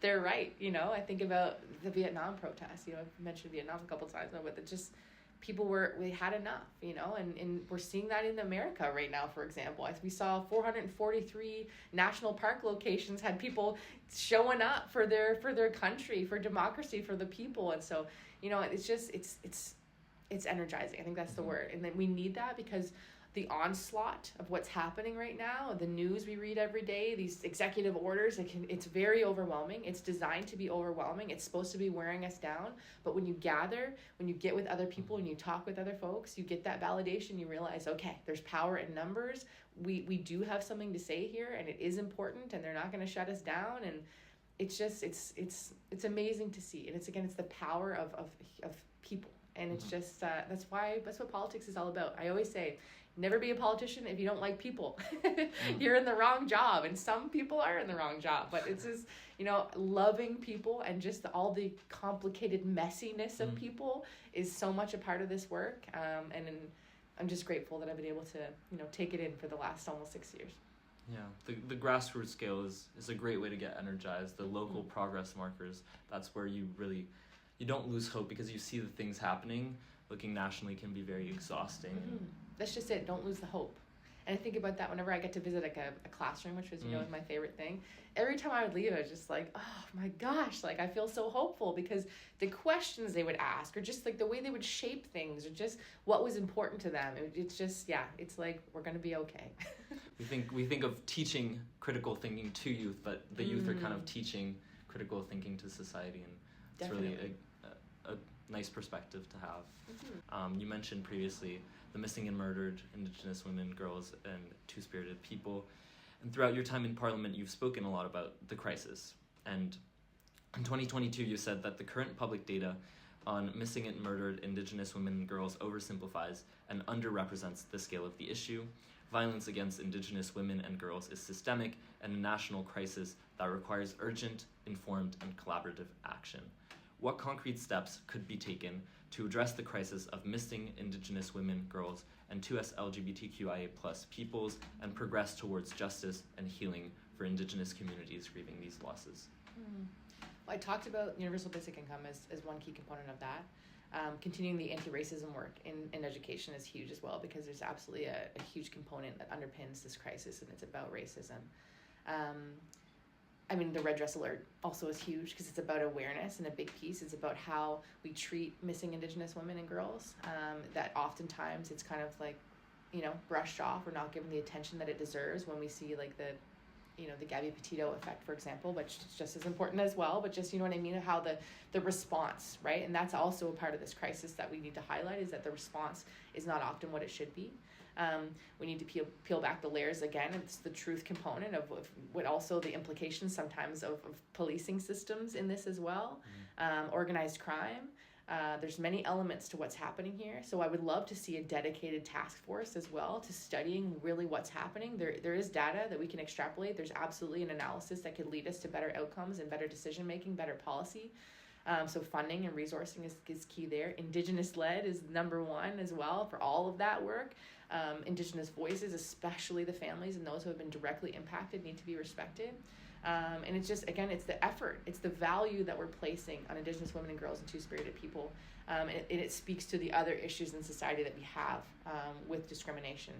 they're right, you know. I think about the Vietnam protests, you know, I've mentioned Vietnam a couple times now, but it just, we had enough, you know, and we're seeing that in America right now, for example. We saw 443 national park locations had people showing up for their country, for democracy, for the people. And so, you know, it's just, it's energizing. I think that's the word. And then we need that, because the onslaught of what's happening right now, the news we read every day, these executive orders, it's very overwhelming. It's designed to be overwhelming. It's supposed to be wearing us down. But when you gather, when you get with other people and you talk with other folks, you get that validation. You realize, okay, there's power in numbers. We do have something to say here, and it is important, and they're not going to shut us down. And it's just, it's amazing to see. And it's the power of people. And it's just, that's what politics is all about. I always say, never be a politician if you don't like people. You're in the wrong job, and some people are in the wrong job. But it's just, you know, loving people and just all the complicated messiness of people is so much a part of this work. And I'm just grateful that I've been able to, you know, take it in for the last almost 6 years. Yeah, the grassroots scale is a great way to get energized. The local progress markers, that's where you don't lose hope, because you see the things happening. Looking nationally can be very exhausting. That's just it. Don't lose the hope. And I think about that whenever I get to visit like a classroom, which was, you know, my favorite thing. Every time I would leave, I was just like, oh my gosh, like I feel so hopeful, because the questions they would ask, or just like the way they would shape things, or just what was important to them. It's just, it's like, we're going to be okay. We think of teaching critical thinking to youth, but the youth are kind of teaching critical thinking to society, and it's really a nice perspective to have. You mentioned previously the missing and murdered Indigenous women, girls, and Two-Spirited people. And throughout your time in Parliament, you've spoken a lot about the crisis. And in 2022, you said that the current public data on missing and murdered Indigenous women and girls oversimplifies and underrepresents the scale of the issue. Violence against Indigenous women and girls is systemic and a national crisis that requires urgent, informed, and collaborative action. What concrete steps could be taken to address the crisis of missing Indigenous women, girls, and 2S LGBTQIA+ peoples, and progress towards justice and healing for Indigenous communities grieving these losses? Well, I talked about universal basic income as one key component of that. Continuing the anti-racism work in education is huge as well, because there's absolutely a huge component that underpins this crisis, and it's about racism. I mean, the Red Dress Alert also is huge, because it's about awareness, and a big piece is about how we treat missing Indigenous women and girls, that oftentimes it's kind of like, you know, brushed off or not given the attention that it deserves when we see like the Gabby Petito effect, for example, which is just as important as well, but just, you know what I mean, how the response, right? And that's also a part of this crisis that we need to highlight, is that the response is not often what it should be. We need to peel back the layers again. It's the truth component of what also the implications sometimes of policing systems in this as well. Organized crime. There's many elements to what's happening here. So I would love to see a dedicated task force as well to studying really what's happening. There is data that we can extrapolate. There's absolutely an analysis that could lead us to better outcomes and better decision making, better policy. So funding and resourcing is key there. Indigenous-led is number one as well for all of that work. Indigenous voices, especially the families and those who have been directly impacted, need to be respected. And it's just, again, it's the effort, it's the value that we're placing on Indigenous women and girls and Two-Spirited people. And it speaks to the other issues in society that we have with discrimination.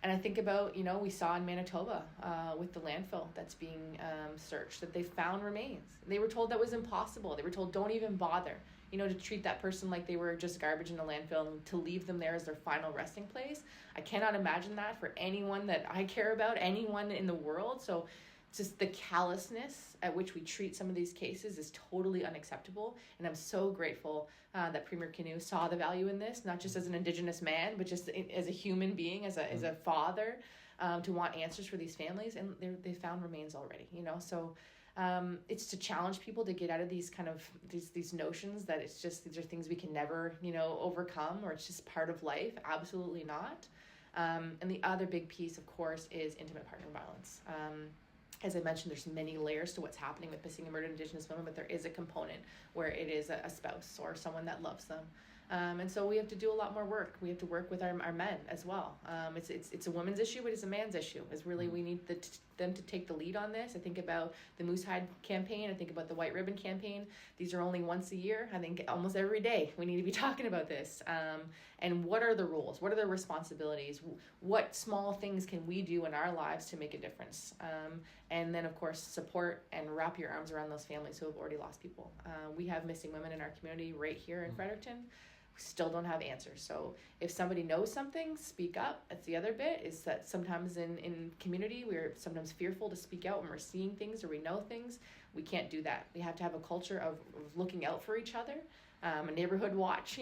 And I think about, we saw in Manitoba with the landfill that's being searched, that they found remains. They were told that was impossible. They were told, don't even bother, to treat that person like they were just garbage in a landfill and to leave them there as their final resting place. I cannot imagine that for anyone that I care about, anyone in the world. So just the callousness at which we treat some of these cases is totally unacceptable. And I'm so grateful that Premier Canoe saw the value in this, not just as an Indigenous man, but just as a human being, as a father, to want answers for these families. And they found remains already, So it's to challenge people to get out of these kind of these notions that it's just, these are things we can never, overcome, or it's just part of life. Absolutely not. And the other big piece, of course, is intimate partner violence. As I mentioned, there's many layers to what's happening with missing and murdered Indigenous women, but there is a component where it is a spouse or someone that loves them. And so we have to do a lot more work. We have to work with our men as well. It's a woman's issue, but it's a man's issue. It's really, we need them to take the lead on this. I think about the Moose Hide campaign. I think about the White Ribbon campaign. These are only once a year. I think almost every day we need to be talking about this. And what are the rules? What are the responsibilities? What small things can we do in our lives to make a difference? And then, of course, support and wrap your arms around those families who have already lost people. We have missing women in our community right here in Fredericton. We still don't have answers. So if somebody knows something, speak up. That's the other bit, is that sometimes in community, we're sometimes fearful to speak out when we're seeing things or we know things. We can't do that. We have to have a culture of looking out for each other, a neighborhood watch,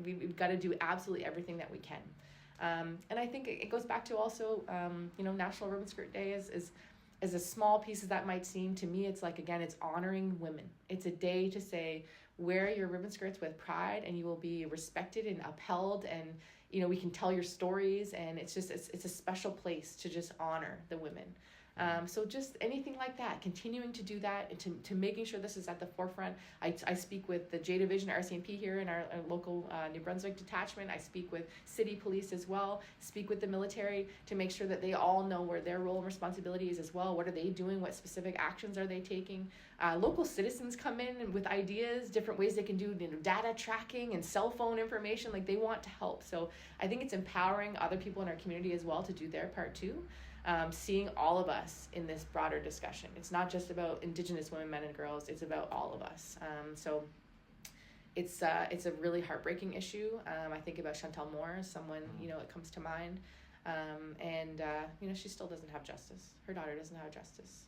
we've got to do absolutely everything that we can. And I think it goes back to also, National Ribbon Skirt Day is as a small piece as that might seem to me, it's like, again, it's honoring women. It's a day to say, wear your ribbon skirts with pride and you will be respected and upheld, and we can tell your stories, and it's a special place to just honor the women. So just anything like that, continuing to do that, and to making sure this is at the forefront. I speak with the J Division RCMP here in our local New Brunswick detachment. I speak with city police as well, speak with the military to make sure that they all know where their role and responsibility is as well. What are they doing? What specific actions are they taking? Local citizens come in with ideas, different ways they can do data tracking and cell phone information. Like, they want to help. So I think it's empowering other people in our community as well to do their part too. Seeing all of us in this broader discussion. It's not just about Indigenous women, men, and girls. It's about all of us. So it's a really heartbreaking issue. I think about Chantal Moore, someone, it comes to mind. And she still doesn't have justice. Her daughter doesn't have justice.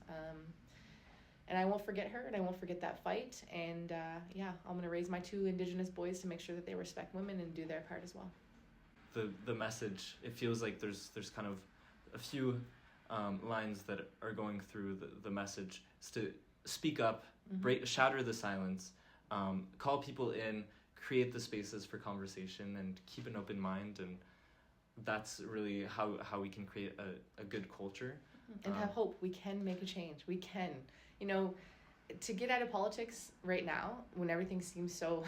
And I won't forget her, and I won't forget that fight. And I'm going to raise my 2 Indigenous boys to make sure that they respect women and do their part as well. The message, it feels like there's kind of a few lines that are going through the message, is to speak up, shatter the silence, call people in, create the spaces for conversation, and keep an open mind. And that's really how we can create a good culture. And have hope. We can make a change. We can. To get out of politics right now, when everything seems so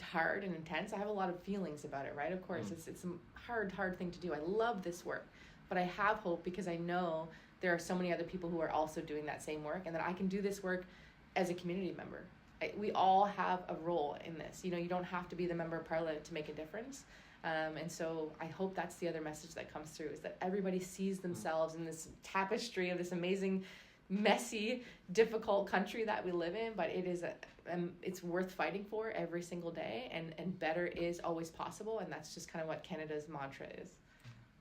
hard and intense, I have a lot of feelings about it, right? Of course, it's a hard thing to do. I love this work. But I have hope because I know there are so many other people who are also doing that same work, and that I can do this work as a community member. We all have a role in this. You don't have to be the member of parliament to make a difference. And so I hope that's the other message that comes through, is that everybody sees themselves in this tapestry of this amazing, messy, difficult country that we live in. But it is it's worth fighting for every single day, and better is always possible. And that's just kind of what Canada's mantra is.